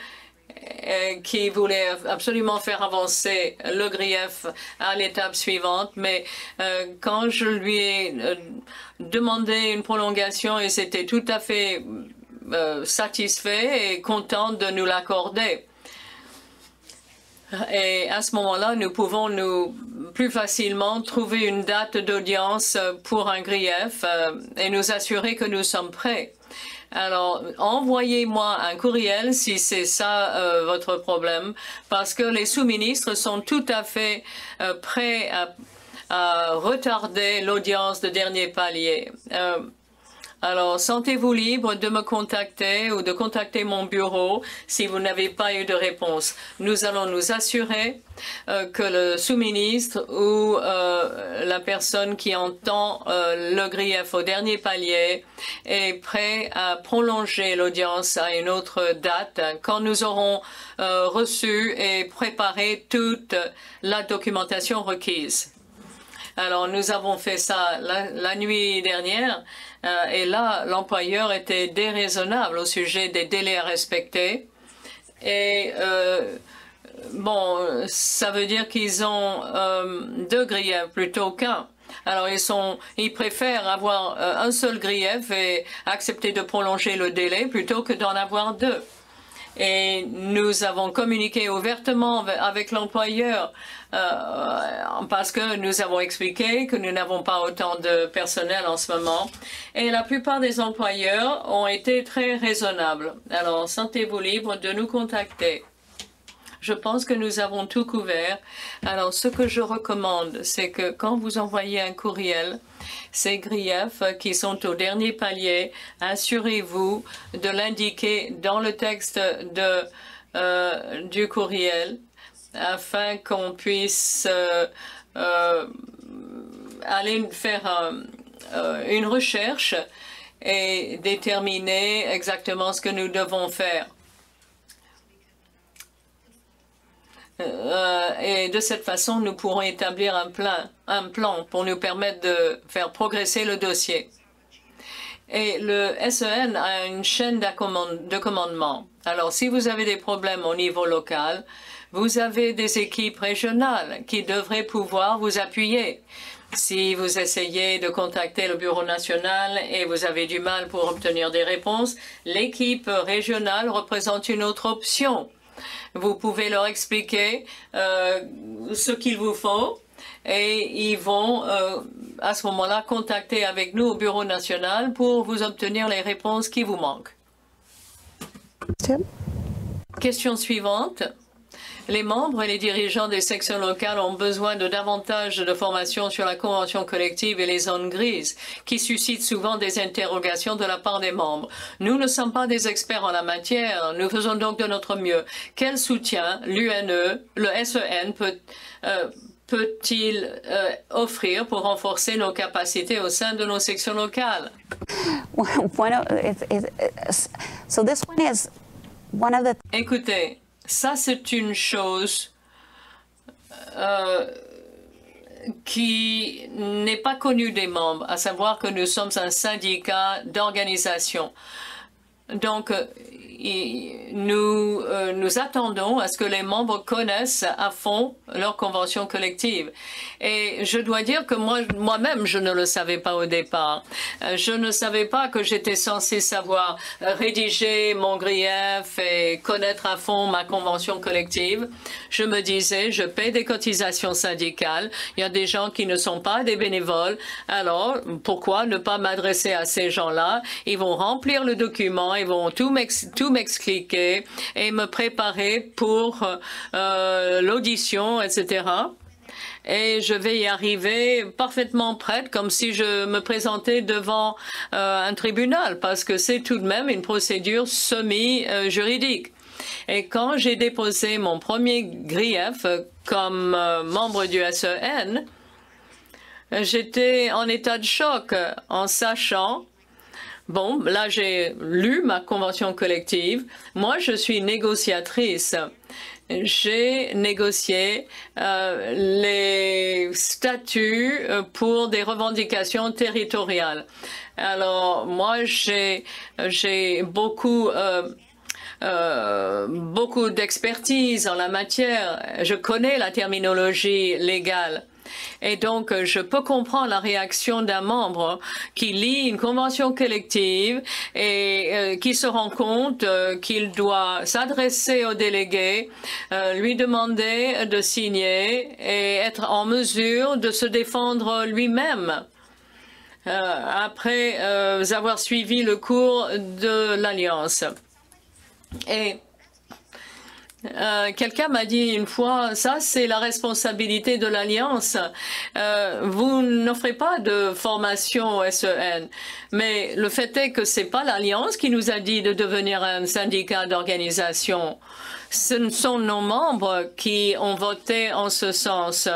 qui voulait absolument faire avancer le grief à l'étape suivante, mais quand je lui ai demandé une prolongation, il s'était tout à fait satisfait et content de nous l'accorder. Et à ce moment-là, nous pouvons plus facilement trouver une date d'audience pour un grief et nous assurer que nous sommes prêts. Alors, envoyez-moi un courriel si c'est ça votre problème, parce que les sous-ministres sont tout à fait prêts à retarder l'audience de dernier palier. Alors, sentez-vous libre de me contacter ou de contacter mon bureau si vous n'avez pas eu de réponse. Nous allons nous assurer que le sous-ministre ou la personne qui entend le grief au dernier palier est prêt à prolonger l'audience à une autre date quand nous aurons reçu et préparé toute la documentation requise. Alors, nous avons fait ça la nuit dernière. Et là, l'employeur était déraisonnable au sujet des délais à respecter. Et bon, ça veut dire qu'ils ont 2 griefs plutôt qu'un. Alors, ils préfèrent avoir un seul grief et accepter de prolonger le délai plutôt que d'en avoir deux. Et nous avons communiqué ouvertement avec l'employeur parce que nous avons expliqué que nous n'avons pas autant de personnel en ce moment. Et la plupart des employeurs ont été très raisonnables. Alors, sentez-vous libre de nous contacter. Je pense que nous avons tout couvert. Alors, ce que je recommande, c'est que quand vous envoyez un courriel, ces griefs qui sont au dernier palier, assurez-vous de l'indiquer dans le texte du courriel afin qu'on puisse aller faire une recherche et déterminer exactement ce que nous devons faire. Et de cette façon, nous pourrons établir un plan pour nous permettre de faire progresser le dossier. Et le SEN a une chaîne de commandement. Alors, si vous avez des problèmes au niveau local, vous avez des équipes régionales qui devraient pouvoir vous appuyer. Si vous essayez de contacter le Bureau national et vous avez du mal pour obtenir des réponses, l'équipe régionale représente une autre option. Vous pouvez leur expliquer ce qu'il vous faut et ils vont à ce moment-là contacter avec nous au Bureau national pour vous obtenir les réponses qui vous manquent. Tim? Question suivante. Les membres et les dirigeants des sections locales ont besoin de davantage de formation sur la convention collective et les zones grises, qui suscitent souvent des interrogations de la part des membres. Nous ne sommes pas des experts en la matière, nous faisons donc de notre mieux. Quel soutien l'UNE, le SEN peut-il offrir pour renforcer nos capacités au sein de nos sections locales? Écoutez, ça, c'est une chose qui n'est pas connue des membres, à savoir que nous sommes un syndicat d'organisation. Donc, nous attendons à ce que les membres connaissent à fond leur convention collective. Et je dois dire que moi-même, je ne le savais pas au départ. Je ne savais pas que j'étais censé savoir rédiger mon grief et connaître à fond ma convention collective. Je me disais, je paie des cotisations syndicales. Il y a des gens qui ne sont pas des bénévoles. Alors, pourquoi ne pas m'adresser à ces gens-là? Ils vont remplir le document, ils vont tout m'expliquer et me préparer pour l'audition, etc. Et je vais y arriver parfaitement prête, comme si je me présentais devant un tribunal, parce que c'est tout de même une procédure semi-juridique. Et quand j'ai déposé mon premier grief comme membre du SEN, j'étais en état de choc en sachant. Bon, là, j'ai lu ma convention collective. Moi, je suis négociatrice. J'ai négocié les statuts pour des revendications territoriales. Alors, moi, j'ai beaucoup d'expertise en la matière. Je connais la terminologie légale. Et donc, je peux comprendre la réaction d'un membre qui lit une convention collective et qui se rend compte qu'il doit s'adresser au délégué, lui demander de signer et être en mesure de se défendre lui-même après avoir suivi le cours de l'Alliance. Et quelqu'un m'a dit une fois, ça c'est la responsabilité de l'Alliance. Vous n'offrez pas de formation au SEN, mais le fait est que c'est pas l'Alliance qui nous a dit de devenir un syndicat d'organisation. Ce sont nos membres qui ont voté en ce sens,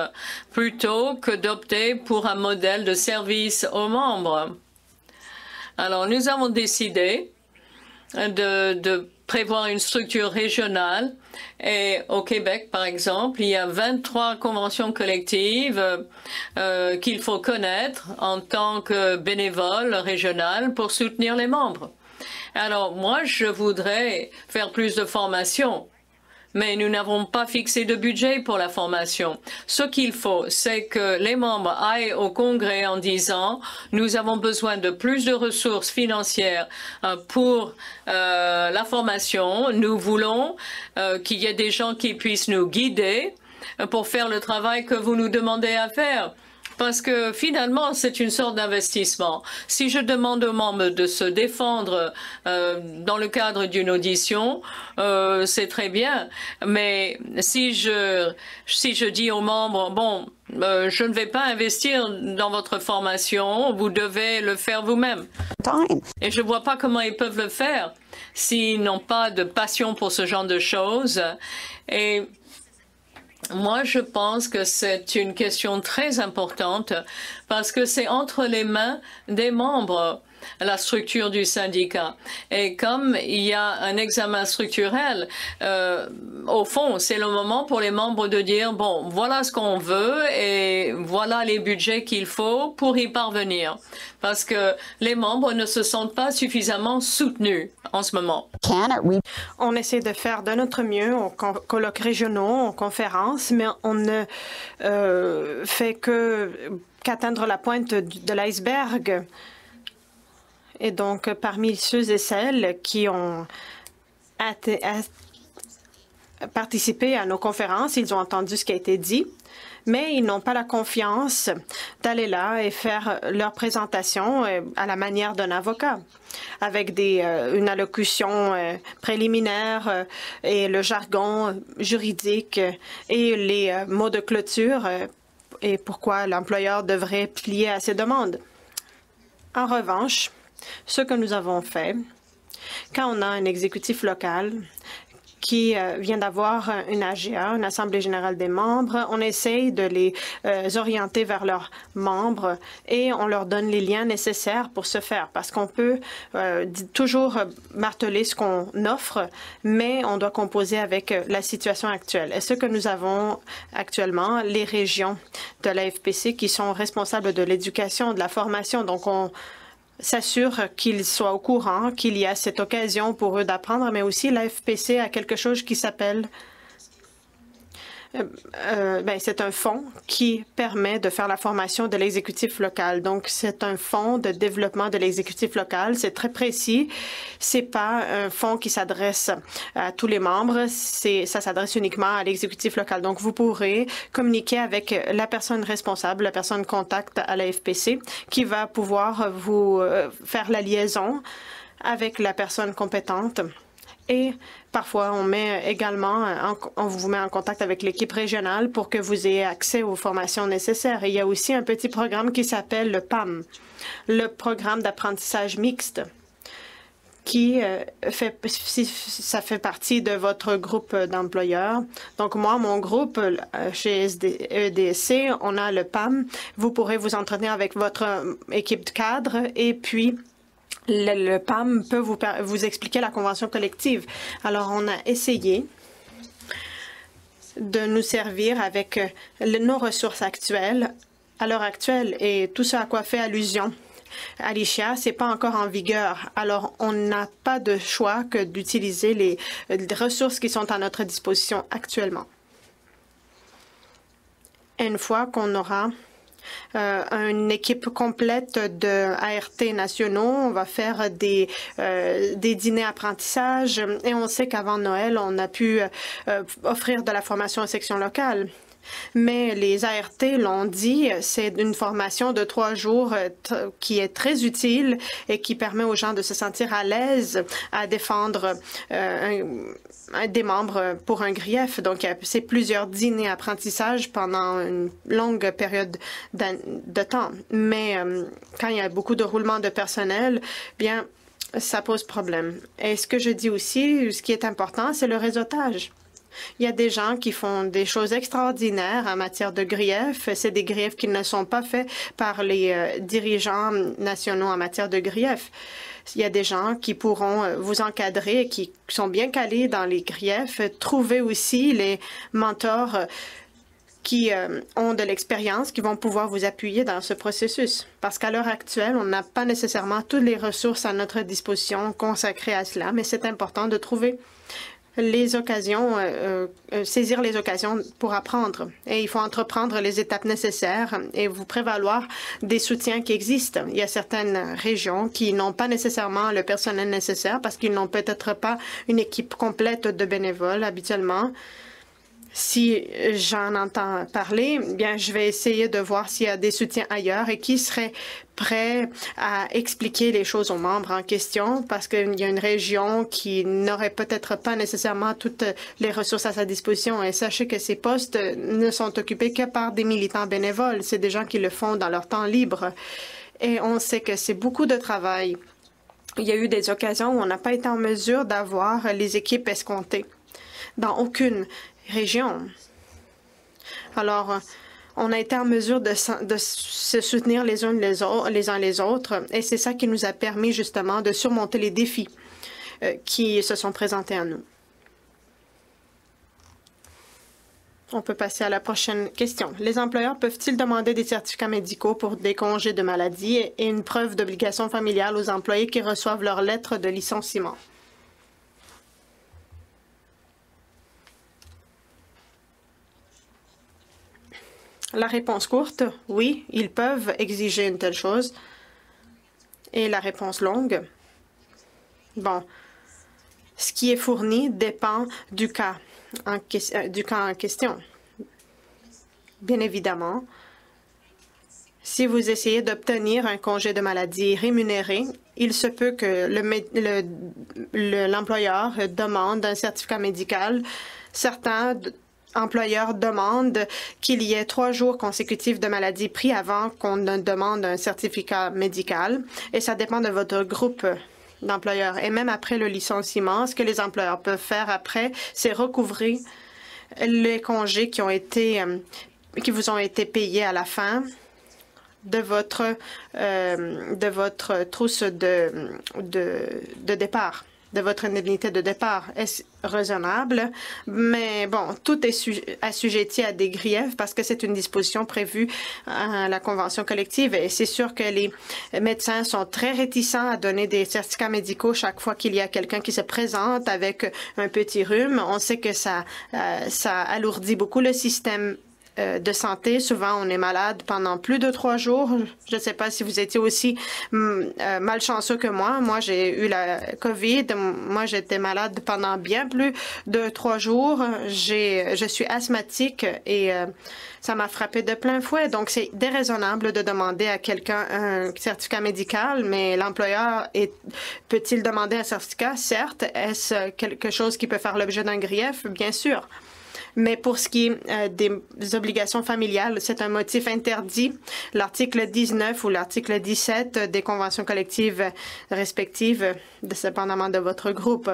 plutôt que d'opter pour un modèle de service aux membres. Alors nous avons décidé de prévoir une structure régionale. Et au Québec, par exemple, il y a 23 conventions collectives qu'il faut connaître en tant que bénévole régional pour soutenir les membres. Alors, moi, je voudrais faire plus de formation. mais nous n'avons pas fixé de budget pour la formation. Ce qu'il faut, c'est que les membres aillent au Congrès en disant « Nous avons besoin de plus de ressources financières pour la formation. Nous voulons qu'il y ait des gens qui puissent nous guider pour faire le travail que vous nous demandez à faire. » Parce que finalement, c'est une sorte d'investissement. Si je demande aux membres de se défendre dans le cadre d'une audition, c'est très bien. Mais si je dis aux membres, bon, je ne vais pas investir dans votre formation, vous devez le faire vous-même. Et je ne vois pas comment ils peuvent le faire s'ils n'ont pas de passion pour ce genre de choses. Et moi, je pense que c'est une question très importante parce que c'est entre les mains des membres, la structure du syndicat. Et comme il y a un examen structurel, au fond, c'est le moment pour les membres de dire, bon, voilà ce qu'on veut et voilà les budgets qu'il faut pour y parvenir. Parce que les membres ne se sentent pas suffisamment soutenus en ce moment. On essaie de faire de notre mieux aux colloques régionaux, aux conférences, mais on ne fait qu'atteindre la pointe de l'iceberg. Et donc, parmi ceux et celles qui ont participé à nos conférences, ils ont entendu ce qui a été dit, mais ils n'ont pas la confiance d'aller là et faire leur présentation à la manière d'un avocat, avec une allocution préliminaire et le jargon juridique et les mots de clôture et pourquoi l'employeur devrait plier à ses demandes. En revanche, ce que nous avons fait, quand on a un exécutif local qui vient d'avoir une AGA, une Assemblée générale des membres, on essaye de les orienter vers leurs membres et on leur donne les liens nécessaires pour ce faire. Parce qu'on peut toujours marteler ce qu'on offre, mais on doit composer avec la situation actuelle. Et ce que nous avons actuellement, les régions de la FPC qui sont responsables de l'éducation, de la formation, donc on s'assure qu'ils soient au courant qu'il y a cette occasion pour eux d'apprendre, mais aussi la FPC a quelque chose qui s'appelle c'est un fonds qui permet de faire la formation de l'exécutif local. Donc, c'est un fonds de développement de l'exécutif local. C'est très précis. C'est pas un fonds qui s'adresse à tous les membres. Ça s'adresse uniquement à l'exécutif local. Donc, vous pourrez communiquer avec la personne responsable, la personne contact à la FPC, qui va pouvoir vous faire la liaison avec la personne compétente. Et parfois, on vous met en contact avec l'équipe régionale pour que vous ayez accès aux formations nécessaires. Et il y a aussi un petit programme qui s'appelle le PAM, le programme d'apprentissage mixte, qui ça fait partie de votre groupe d'employeurs. Donc moi, mon groupe chez EDSC, on a le PAM. Vous pourrez vous entretenir avec votre équipe de cadre et puis le PAM peut vous expliquer la convention collective. Alors, on a essayé de nous servir avec nos ressources actuelles, à l'heure actuelle, et tout ce à quoi fait allusion Alicia, c'est pas encore en vigueur. Alors, on n'a pas de choix que d'utiliser les ressources qui sont à notre disposition actuellement. Une fois qu'on aura une équipe complète de ART nationaux. On va faire des dîners apprentissage et on sait qu'avant Noël, on a pu offrir de la formation aux sections locales. Mais les ART l'ont dit, c'est une formation de 3 jours qui est très utile et qui permet aux gens de se sentir à l'aise à défendre des membres pour un grief. Donc, c'est plusieurs dîners apprentissage pendant une longue période de temps. Mais quand il y a beaucoup de roulement de personnel, bien, ça pose problème. Et ce que je dis aussi, ce qui est important, c'est le réseautage. Il y a des gens qui font des choses extraordinaires en matière de griefs. C'est des griefs qui ne sont pas faits par les dirigeants nationaux en matière de griefs. Il y a des gens qui pourront vous encadrer, qui sont bien calés dans les griefs. Trouvez aussi les mentors qui ont de l'expérience, qui vont pouvoir vous appuyer dans ce processus. Parce qu'à l'heure actuelle, on n'a pas nécessairement toutes les ressources à notre disposition consacrées à cela, mais c'est important de trouver les occasions, saisir les occasions pour apprendre. Et il faut entreprendre les étapes nécessaires et vous prévaloir des soutiens qui existent. Il y a certaines régions qui n'ont pas nécessairement le personnel nécessaire parce qu'ils n'ont peut-être pas une équipe complète de bénévoles habituellement. Si j'en entends parler, bien, je vais essayer de voir s'il y a des soutiens ailleurs et qui serait prêt à expliquer les choses aux membres en question parce qu'il y a une région qui n'aurait peut-être pas nécessairement toutes les ressources à sa disposition. Et sachez que ces postes ne sont occupés que par des militants bénévoles. C'est des gens qui le font dans leur temps libre. Et on sait que c'est beaucoup de travail. Il y a eu des occasions où on n'a pas été en mesure d'avoir les équipes escomptées dans aucune région. Alors, on a été en mesure de se soutenir les uns les autres et c'est ça qui nous a permis justement de surmonter les défis qui se sont présentés à nous. On peut passer à la prochaine question. Les employeurs peuvent-ils demander des certificats médicaux pour des congés de maladie et une preuve d'obligation familiale aux employés qui reçoivent leur lettre de licenciement? La réponse courte, oui, ils peuvent exiger une telle chose. Et la réponse longue, bon, ce qui est fourni dépend du cas en question. Bien évidemment, si vous essayez d'obtenir un congé de maladie rémunéré, il se peut que l'employeur demande un certificat médical. Certains employeurs demandent qu'il y ait 3 jours consécutifs de maladie pris avant qu'on ne demande un certificat médical. Et ça dépend de votre groupe d'employeurs. Et même après le licenciement, ce que les employeurs peuvent faire après, c'est recouvrer les congés qui vous ont été payés à la fin de votre trousse de départ, de votre indemnité de départ. Est-ce raisonnable? Mais bon, tout est assujetti à des griefs parce que c'est une disposition prévue à la convention collective et c'est sûr que les médecins sont très réticents à donner des certificats médicaux chaque fois qu'il y a quelqu'un qui se présente avec un petit rhume. On sait que ça alourdit beaucoup le système de santé. Souvent, on est malade pendant plus de 3 jours. Je ne sais pas si vous étiez aussi malchanceux que moi. Moi, j'ai eu la COVID. Moi, j'étais malade pendant bien plus de 3 jours. Je suis asthmatique et ça m'a frappé de plein fouet. Donc, c'est déraisonnable de demander à quelqu'un un certificat médical, mais l'employeur peut-il demander un certificat? Certes. Est-ce quelque chose qui peut faire l'objet d'un grief? Bien sûr. Mais pour ce qui est des obligations familiales, c'est un motif interdit. L'article 19 ou l'article 17 des conventions collectives respectives, dépendamment de votre groupe,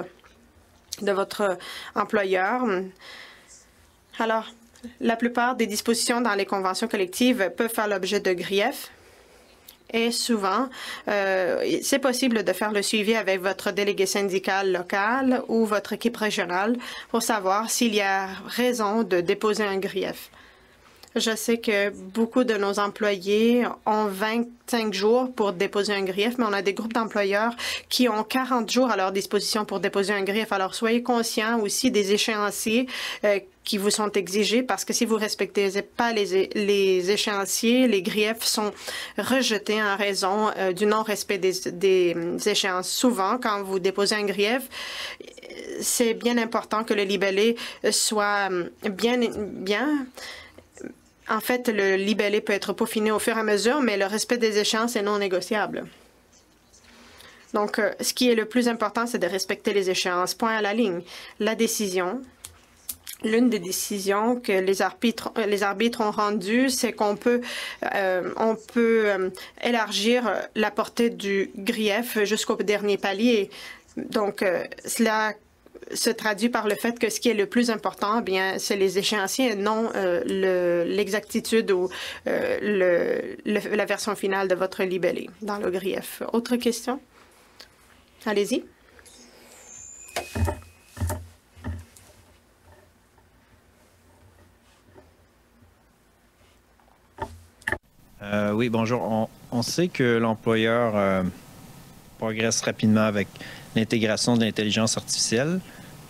de votre employeur. Alors, la plupart des dispositions dans les conventions collectives peuvent faire l'objet de griefs. Et souvent, c'est possible de faire le suivi avec votre délégué syndical local ou votre équipe régionale pour savoir s'il y a raison de déposer un grief. Je sais que beaucoup de nos employés ont 25 jours pour déposer un grief, mais on a des groupes d'employeurs qui ont 40 jours à leur disposition pour déposer un grief. Alors, soyez conscients aussi des échéanciers qui vous sont exigés, parce que si vous ne respectez pas les échéanciers, les griefs sont rejetés en raison du non-respect des échéances. Souvent, quand vous déposez un grief, c'est bien important que le libellé soit bien. En fait, le libellé peut être peaufiné au fur et à mesure, mais le respect des échéances est non négociable. Donc, ce qui est le plus important, c'est de respecter les échéances. Point à la ligne. La décision, l'une des décisions que les arbitres ont rendues, c'est qu'on peut, élargir la portée du grief jusqu'au dernier palier. Donc, cela se traduit par le fait que ce qui est le plus important, bien, c'est les échéanciers et non l'exactitude ou la version finale de votre libellé dans le grief. Autre question? Allez-y. Oui, bonjour. On sait que l'employeur progresse rapidement avec l'intégration de l'intelligence artificielle.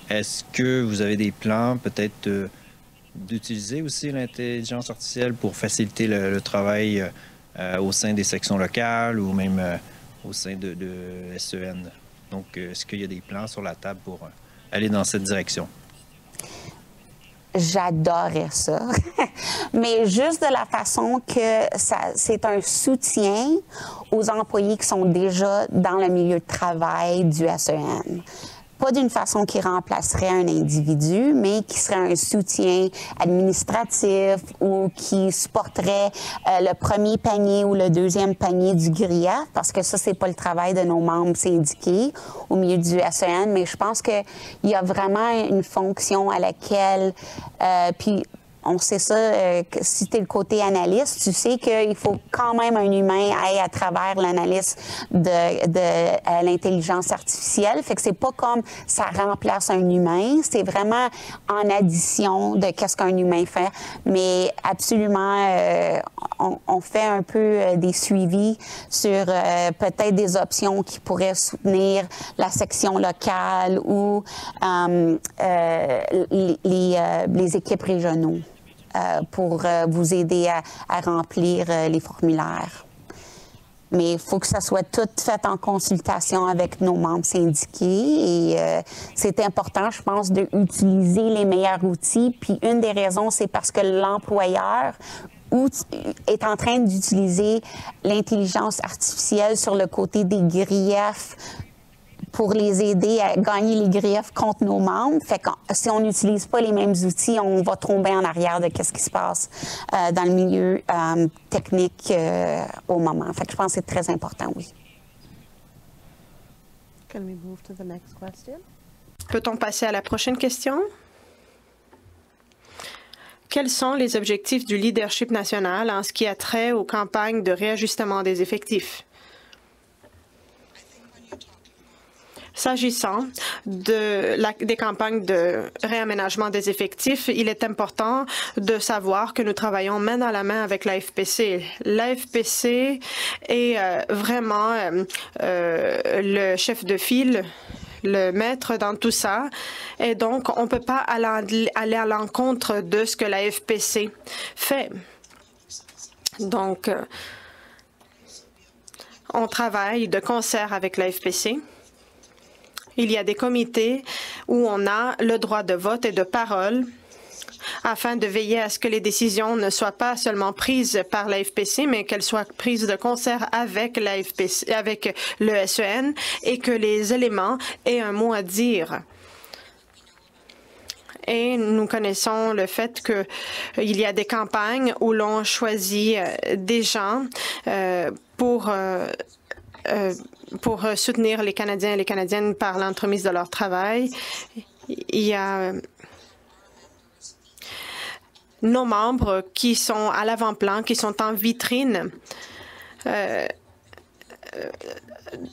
est-ce que vous avez des plans peut-être d'utiliser aussi l'intelligence artificielle pour faciliter le travail au sein des sections locales ou même au sein de SEN? Donc, est-ce qu'il y a des plans sur la table pour aller dans cette direction? J'adorais ça, mais juste de la façon que c'est un soutien aux employés qui sont déjà dans le milieu de travail du SEN. Pas d'une façon qui remplacerait un individu, mais qui serait un soutien administratif ou qui supporterait le premier panier ou le deuxième panier du GRIAF, parce que ça, c'est pas le travail de nos membres syndiqués au milieu du SEN, mais je pense qu'il y a vraiment une fonction à laquelle, puis on sait ça, que si tu es le côté analyste, tu sais qu'il faut quand même un humain aille à travers l'analyse de l'intelligence artificielle. Fait que c'est pas comme ça remplace un humain, c'est vraiment en addition de qu'est-ce qu'un humain fait. Mais absolument, on fait un peu des suivis sur peut-être des options qui pourraient soutenir la section locale ou les équipes régionaux. Pour vous aider à remplir les formulaires. Mais il faut que ça soit tout fait en consultation avec nos membres syndiqués et c'est important, je pense, d'utiliser les meilleurs outils. Puis une des raisons, c'est parce que l'employeur est en train d'utiliser l'intelligence artificielle sur le côté des griefs pour les aider à gagner les griefs contre nos membres. Fait que si on n'utilise pas les mêmes outils, on va tomber en arrière de ce qui se passe dans le milieu technique au moment. Fait que je pense que c'est très important, oui. Can we move to the next question? Peut-on passer à la prochaine question? Quels sont les objectifs du leadership national en ce qui a trait aux campagnes de réajustement des effectifs? S'agissant des campagnes de réaménagement des effectifs, il est important de savoir que nous travaillons main dans la main avec l'AFPC. L'AFPC est vraiment le chef de file, le maître dans tout ça. Et donc, on ne peut pas aller à l'encontre de ce que l'AFPC fait. Donc, on travaille de concert avec l'AFPC. Il y a des comités où on a le droit de vote et de parole afin de veiller à ce que les décisions ne soient pas seulement prises par l'AFPC, mais qu'elles soient prises de concert avec l'AFPC, avec le SEN, et que les éléments aient un mot à dire. Et nous connaissons le fait qu'il y a des campagnes où l'on choisit des gens pour soutenir les Canadiens et les Canadiennes par l'entremise de leur travail. Il y a nos membres qui sont à l'avant-plan, qui sont en vitrine,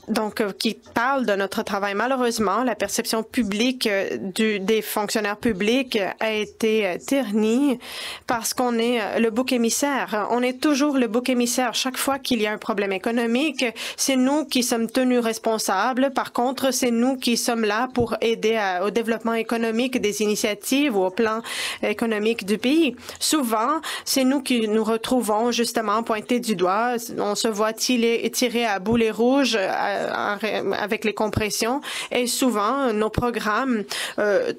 donc qui parlent de notre travail. Malheureusement, la perception publique des fonctionnaires publics a été ternie parce qu'on est le bouc émissaire. On est toujours le bouc émissaire. Chaque fois qu'il y a un problème économique, c'est nous qui sommes tenus responsables. Par contre, c'est nous qui sommes là pour aider au développement économique des initiatives ou au plan économique du pays. Souvent, c'est nous qui nous retrouvons justement pointés du doigt. On se voit tirer à boulet rouge avec les compressions et souvent nos programmes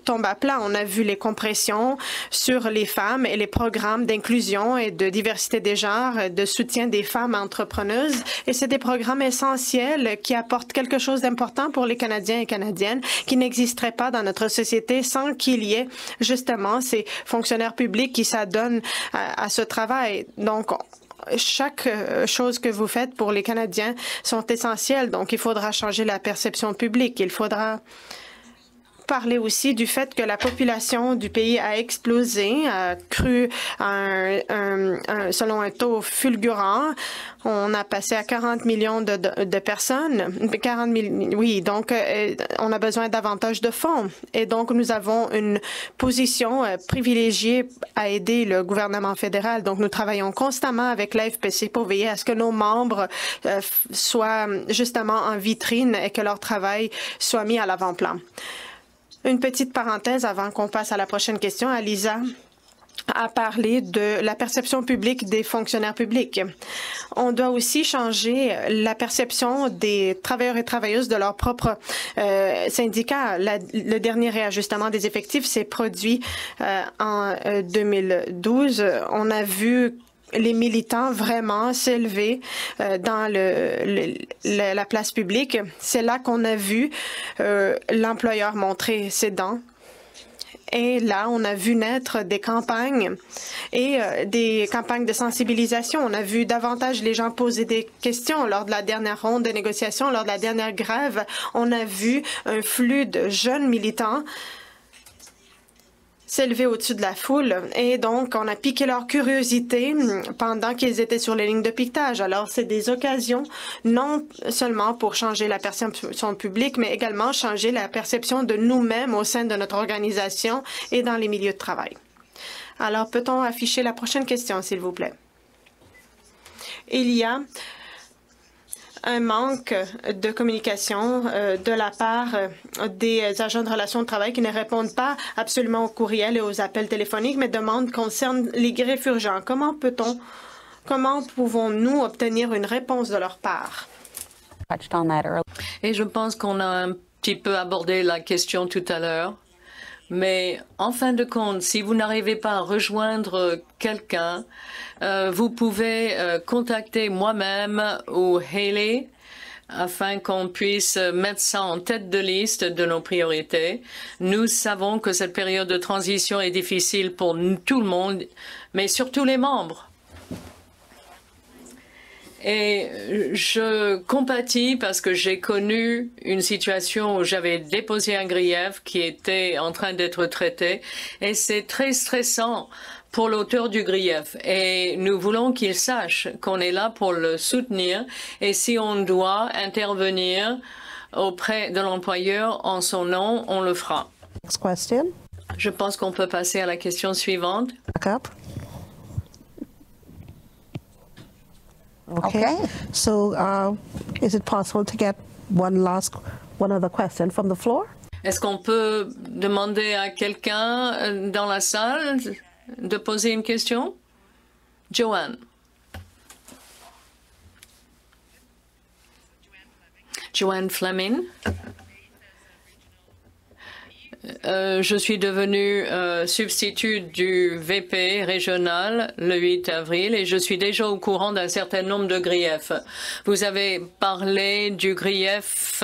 tombent à plat. On a vu les compressions sur les femmes et les programmes d'inclusion et de diversité des genres, de soutien des femmes entrepreneuses, et c'est des programmes essentiels qui apportent quelque chose d'important pour les Canadiens et Canadiennes qui n'existeraient pas dans notre société sans qu'il y ait justement ces fonctionnaires publics qui s'adonnent à ce travail. Donc, chaque chose que vous faites pour les Canadiens sont essentielles. Donc, il faudra changer la perception publique. Il faudra parler aussi du fait que la population du pays a explosé, a cru selon un taux fulgurant. On a passé à 40 millions de personnes. 40 000, oui, donc on a besoin davantage de fonds. Et donc, nous avons une position privilégiée à aider le gouvernement fédéral. Donc, nous travaillons constamment avec l'AFPC pour veiller à ce que nos membres soient justement en vitrine et que leur travail soit mis à l'avant-plan. Une petite parenthèse avant qu'on passe à la prochaine question. Alisa a parlé de la perception publique des fonctionnaires publics. On doit aussi changer la perception des travailleurs et travailleuses de leur propre syndicat. Le dernier réajustement des effectifs s'est produit en 2012. On a vu les militants vraiment s'élever dans la place publique. C'est là qu'on a vu l'employeur montrer ses dents. Et là, on a vu naître des campagnes et des campagnes de sensibilisation. On a vu davantage les gens poser des questions lors de la dernière ronde de négociation, lors de la dernière grève. On a vu un flux de jeunes militants s'élever au-dessus de la foule et donc on a piqué leur curiosité pendant qu'ils étaient sur les lignes de piquetage. Alors c'est des occasions non seulement pour changer la perception publique, mais également changer la perception de nous-mêmes au sein de notre organisation et dans les milieux de travail. Alors peut-on afficher la prochaine question, s'il vous plaît? Il y a un manque de communication de la part des agents de relations de travail qui ne répondent pas absolument aux courriels et aux appels téléphoniques, mais demandent concernent les greffes urgents. Comment pouvons-nous obtenir une réponse de leur part? Et je pense qu'on a un petit peu abordé la question tout à l'heure. Mais en fin de compte, si vous n'arrivez pas à rejoindre quelqu'un, vous pouvez contacter moi-même ou Hayley afin qu'on puisse mettre ça en tête de liste de nos priorités. Nous savons que cette période de transition est difficile pour tout le monde, mais surtout les membres. Et je compatis parce que j'ai connu une situation où j'avais déposé un grief qui était en train d'être traité et c'est très stressant pour l'auteur du grief. Et nous voulons qu'il sache qu'on est là pour le soutenir et si on doit intervenir auprès de l'employeur en son nom, on le fera. Next question. Je pense qu'on peut passer à la question suivante. Back up. Okay. So, is it possible to get one other question from the floor? Est-ce qu'on peut demander à quelqu'un dans la salle de poser une question? Joanne. Joanne Fleming. Je suis devenue substitut du VP régional le 8 avril et je suis déjà au courant d'un certain nombre de griefs. Vous avez parlé du grief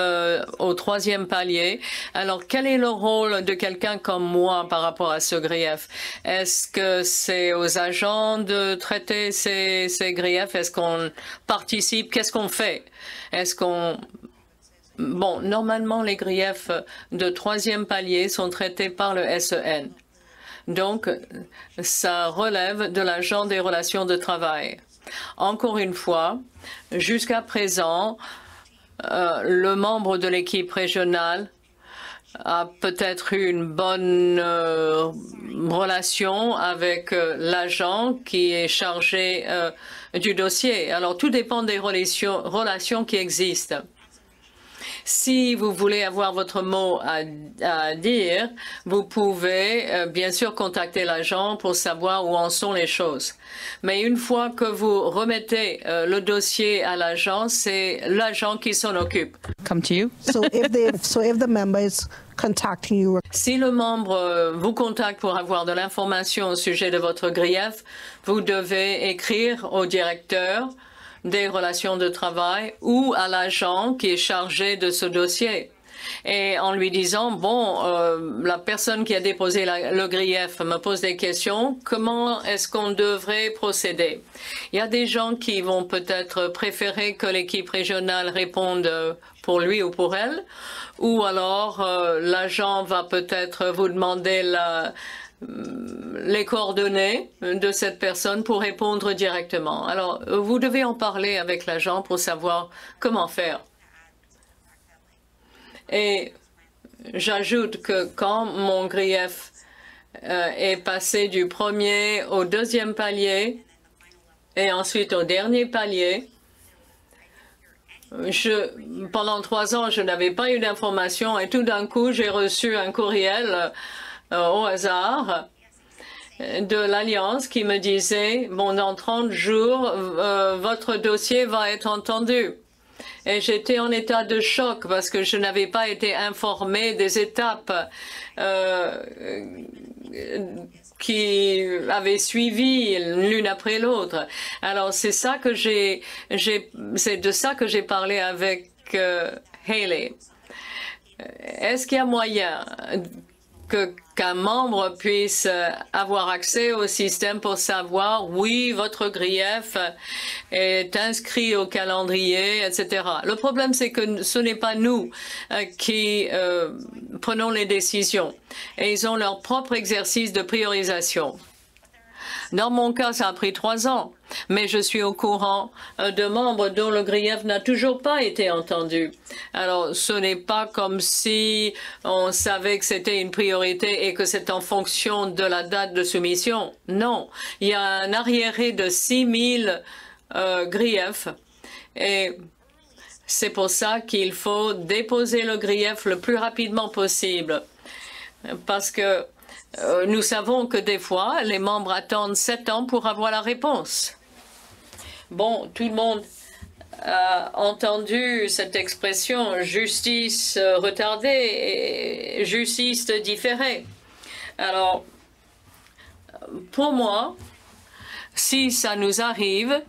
au 3e palier. Alors, quel est le rôle de quelqu'un comme moi par rapport à ce grief? Est-ce que c'est aux agents de traiter ces griefs? Est-ce qu'on participe? Qu'est-ce qu'on fait? Est-ce qu'on... Bon, normalement, les griefs de 3e palier sont traités par le SEN. Donc, ça relève de l'agent des relations de travail. Encore une fois, jusqu'à présent, le membre de l'équipe régionale a peut-être eu une bonne relation avec l'agent qui est chargé du dossier. Alors, tout dépend des relations qui existent. Si vous voulez avoir votre mot à dire, vous pouvez bien sûr contacter l'agent pour savoir où en sont les choses. Mais une fois que vous remettez le dossier à l'agent, c'est l'agent qui s'en occupe. Come to you. So if the member is contacting you. Si le membre vous contacte pour avoir de l'information au sujet de votre grief, vous devez écrire au directeur des relations de travail ou à l'agent qui est chargé de ce dossier. Et en lui disant, bon, la personne qui a déposé le grief me pose des questions, comment est-ce qu'on devrait procéder? Il y a des gens qui vont peut-être préférer que l'équipe régionale réponde pour lui ou pour elle, ou alors l'agent va peut-être vous demander les coordonnées de cette personne pour répondre directement. Alors, vous devez en parler avec l'agent pour savoir comment faire. Et j'ajoute que quand mon grief est passé du 1er au 2e palier et ensuite au dernier palier, Pendant 3 ans, je n'avais pas eu d'informations et tout d'un coup, j'ai reçu un courriel au hasard de l'Alliance qui me disait « Bon, dans 30 jours, votre dossier va être entendu ». Et j'étais en état de choc parce que je n'avais pas été informée des étapes qui avaient suivi l'une après l'autre. Alors c'est de ça que j'ai parlé avec Haley. Est-ce qu'il y a moyen qu'un membre puisse avoir accès au système pour savoir, oui, votre grief est inscrit au calendrier, etc. Le problème, c'est que ce n'est pas nous qui prenons les décisions. Et ils ont leur propre exercice de priorisation. Dans mon cas, ça a pris 3 ans, mais je suis au courant de membres dont le grief n'a toujours pas été entendu. Alors, ce n'est pas comme si on savait que c'était une priorité et que c'est en fonction de la date de soumission. Non, il y a un arriéré de 6 000 griefs et c'est pour ça qu'il faut déposer le grief le plus rapidement possible parce que nous savons que des fois, les membres attendent 7 ans pour avoir la réponse. Bon, tout le monde a entendu cette expression « justice retardée » et « justice différée ». Alors, pour moi, si ça nous arrive,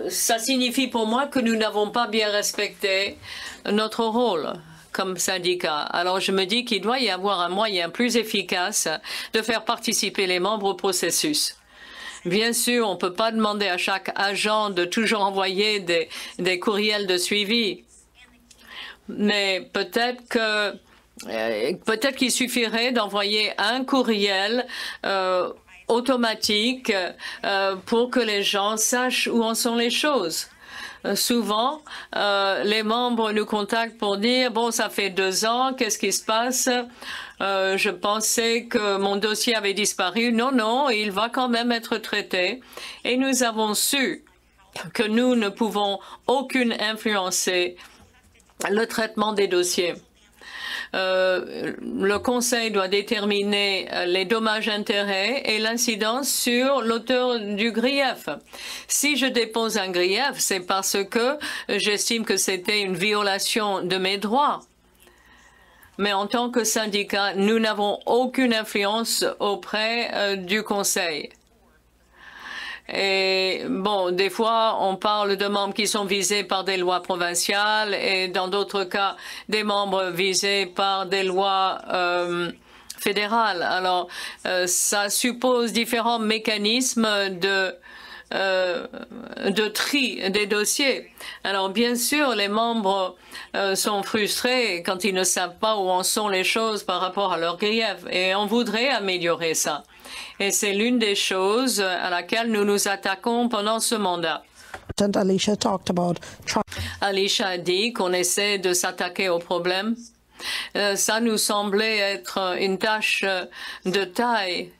ça signifie pour moi que nous n'avons pas bien respecté notre rôle comme syndicat. Alors je me dis qu'il doit y avoir un moyen plus efficace de faire participer les membres au processus. Bien sûr, on ne peut pas demander à chaque agent de toujours envoyer des courriels de suivi, mais peut-être qu'il suffirait d'envoyer un courriel automatique pour que les gens sachent où en sont les choses. Souvent, les membres nous contactent pour dire « Bon, ça fait 2 ans, qu'est-ce qui se passe ? Je pensais que mon dossier avait disparu. Non, non, il va quand même être traité. » Et nous avons su que nous ne pouvons aucune influencer le traitement des dossiers. Le Conseil doit déterminer les dommages-intérêts et l'incidence sur l'auteur du grief. Si je dépose un grief, c'est parce que j'estime que c'était une violation de mes droits. Mais en tant que syndicat, nous n'avons aucune influence auprès du Conseil. Et bon, des fois, on parle de membres qui sont visés par des lois provinciales et dans d'autres cas, des membres visés par des lois fédérales. Alors, ça suppose différents mécanismes de tri des dossiers. Alors, bien sûr, les membres sont frustrés quand ils ne savent pas où en sont les choses par rapport à leur grief et on voudrait améliorer ça. Et c'est l'une des choses à laquelle nous nous attaquons pendant ce mandat. Alicia a dit qu'on essaie de s'attaquer au problème. Ça nous semblait être une tâche de taille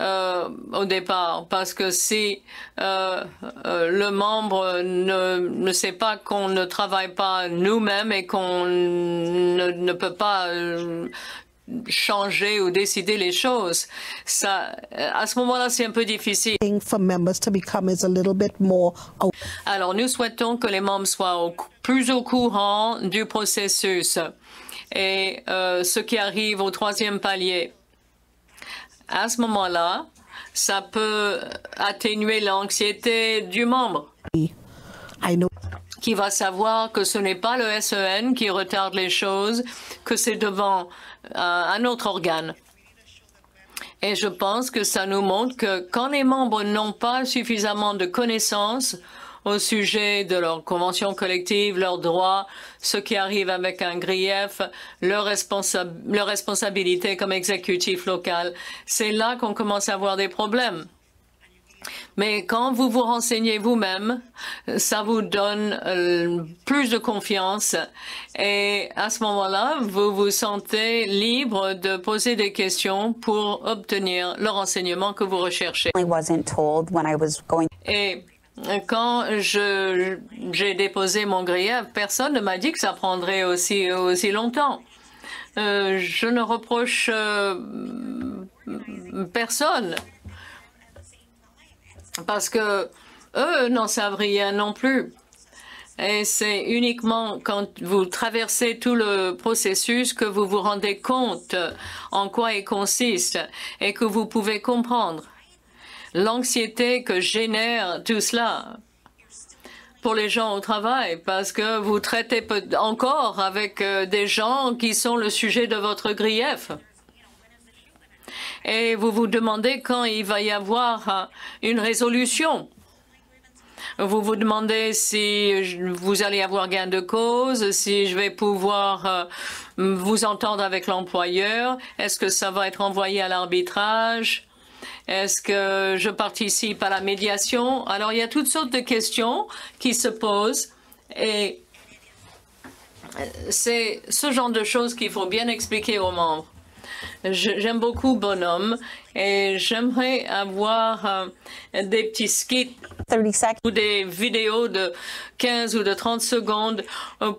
au départ, parce que si le membre ne sait pas qu'on ne travaille pas nous-mêmes et qu'on ne peut pas changer ou décider les choses, ça, à ce moment-là, c'est un peu difficile. Alors, nous souhaitons que les membres soient plus au courant du processus et ce qui arrive au 3e palier. À ce moment-là, ça peut atténuer l'anxiété du membre qui va savoir que ce n'est pas le SEN qui retarde les choses, que c'est devant un autre organe. Et je pense que ça nous montre que quand les membres n'ont pas suffisamment de connaissances au sujet de leur convention collective, leurs droits, ce qui arrive avec un grief, leur responsabilité comme exécutif local, c'est là qu'on commence à avoir des problèmes. Mais quand vous vous renseignez vous-même, ça vous donne plus de confiance et à ce moment-là, vous vous sentez libre de poser des questions pour obtenir le renseignement que vous recherchez. Et Quand j'ai déposé mon grief, personne ne m'a dit que ça prendrait aussi longtemps. Je ne reproche personne parce que eux n'en savent rien non plus. Et c'est uniquement quand vous traversez tout le processus que vous vous rendez compte en quoi il consiste et que vous pouvez comprendre l'anxiété que génère tout cela pour les gens au travail, parce que vous traitez encore avec des gens qui sont le sujet de votre grief. Et vous vous demandez quand il va y avoir une résolution. Vous vous demandez si vous allez avoir gain de cause, si je vais pouvoir vous entendre avec l'employeur. Est-ce que ça va être envoyé à l'arbitrage? Est-ce que je participe à la médiation? Alors, il y a toutes sortes de questions qui se posent et c'est ce genre de choses qu'il faut bien expliquer aux membres. J'aime beaucoup Bonhomme et j'aimerais avoir des petits skits ou des vidéos de 15 ou de 30 secondes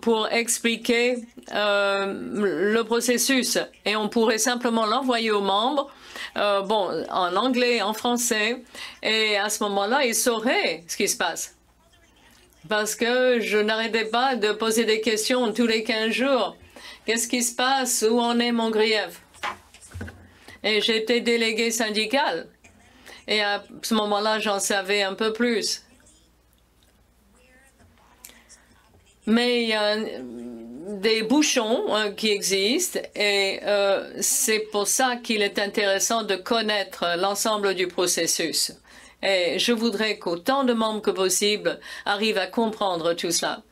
pour expliquer le processus. Et on pourrait simplement l'envoyer aux membres, en anglais, en français, et à ce moment-là, ils sauraient ce qui se passe. Parce que je n'arrêtais pas de poser des questions tous les 15 jours. Qu'est-ce qui se passe? Où en est mon grief? Et j'étais délégué syndical. Et à ce moment-là, j'en savais un peu plus. Mais il y a des bouchons qui existent et c'est pour ça qu'il est intéressant de connaître l'ensemble du processus. Et je voudrais qu'autant de membres que possible arrivent à comprendre tout cela.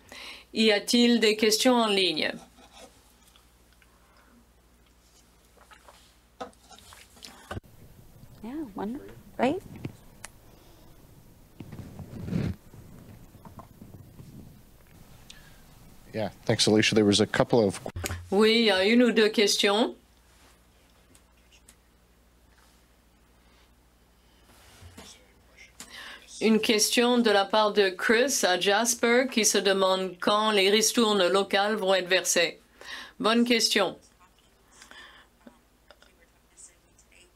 Y a-t-il des questions en ligne? Yeah, one, right? Yeah, thanks, Alicia. There was a couple of... Oui, il y a une ou deux questions. Une question de la part de Chris à Jasper qui se demande quand les ristournes locales vont être versées. Bonne question.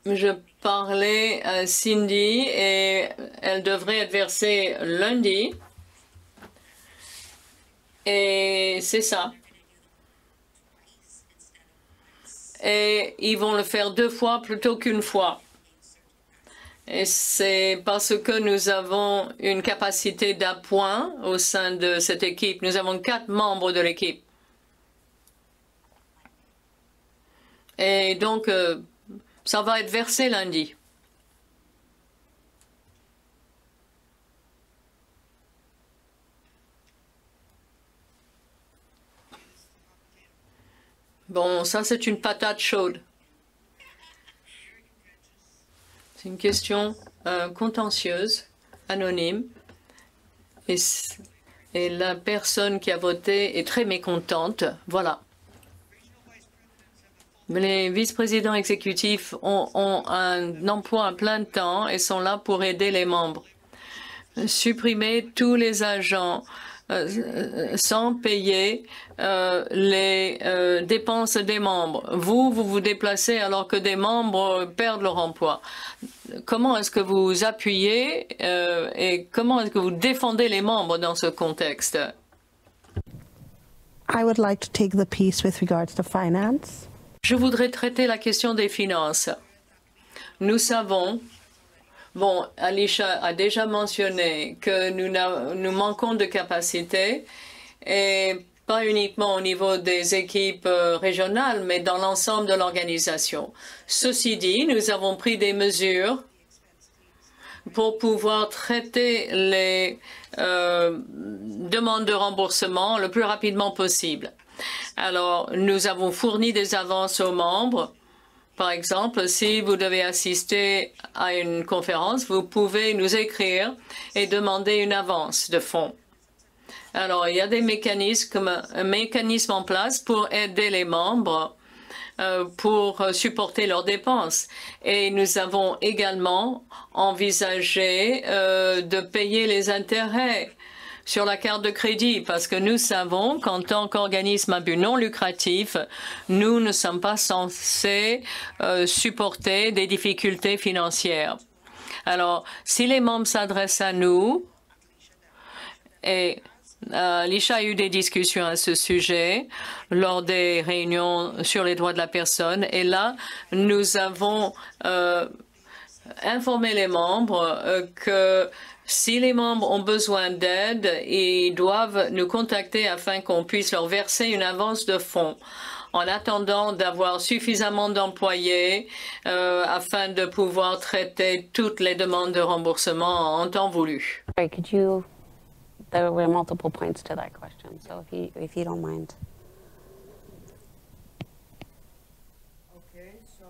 Je parlais à Cindy et elle devrait être versée lundi. Et c'est ça. Et ils vont le faire 2 fois plutôt qu'une fois. Et c'est parce que nous avons une capacité d'appoint au sein de cette équipe. Nous avons 4 membres de l'équipe. Et donc, ça va être versé lundi. Bon, ça c'est une patate chaude. C'est une question contentieuse, anonyme. Et la personne qui a voté est très mécontente. Voilà. Les vice-présidents exécutifs ont un emploi à plein temps et sont là pour aider les membres. Supprimer tous les agents sans payer les dépenses des membres. Vous vous déplacez alors que des membres perdent leur emploi. Comment est-ce que vous appuyez et comment est-ce que vous défendez les membres dans ce contexte? I would like to take the piece with regards to finance. Je voudrais traiter la question des finances. Nous savons, bon, Alicia a déjà mentionné que nous manquons de capacité et pas uniquement au niveau des équipes régionales, mais dans l'ensemble de l'organisation. Ceci dit, nous avons pris des mesures pour pouvoir traiter les demandes de remboursement le plus rapidement possible. Alors, nous avons fourni des avances aux membres. Par exemple, si vous devez assister à une conférence, vous pouvez nous écrire et demander une avance de fonds. Alors, il y a des mécanismes en place pour aider les membres pour supporter leurs dépenses. Et nous avons également envisagé de payer les intérêts sur la carte de crédit, parce que nous savons qu'en tant qu'organisme à but non lucratif, nous ne sommes pas censés supporter des difficultés financières. Alors, si les membres s'adressent à nous, et Lisha a eu des discussions à ce sujet lors des réunions sur les droits de la personne, et là, nous avons informé les membres que si les membres ont besoin d'aide, ils doivent nous contacter afin qu'on puisse leur verser une avance de fonds en attendant d'avoir suffisamment d'employés afin de pouvoir traiter toutes les demandes de remboursement en temps voulu. There were multiple points to that question, so if you don't mind. Okay, so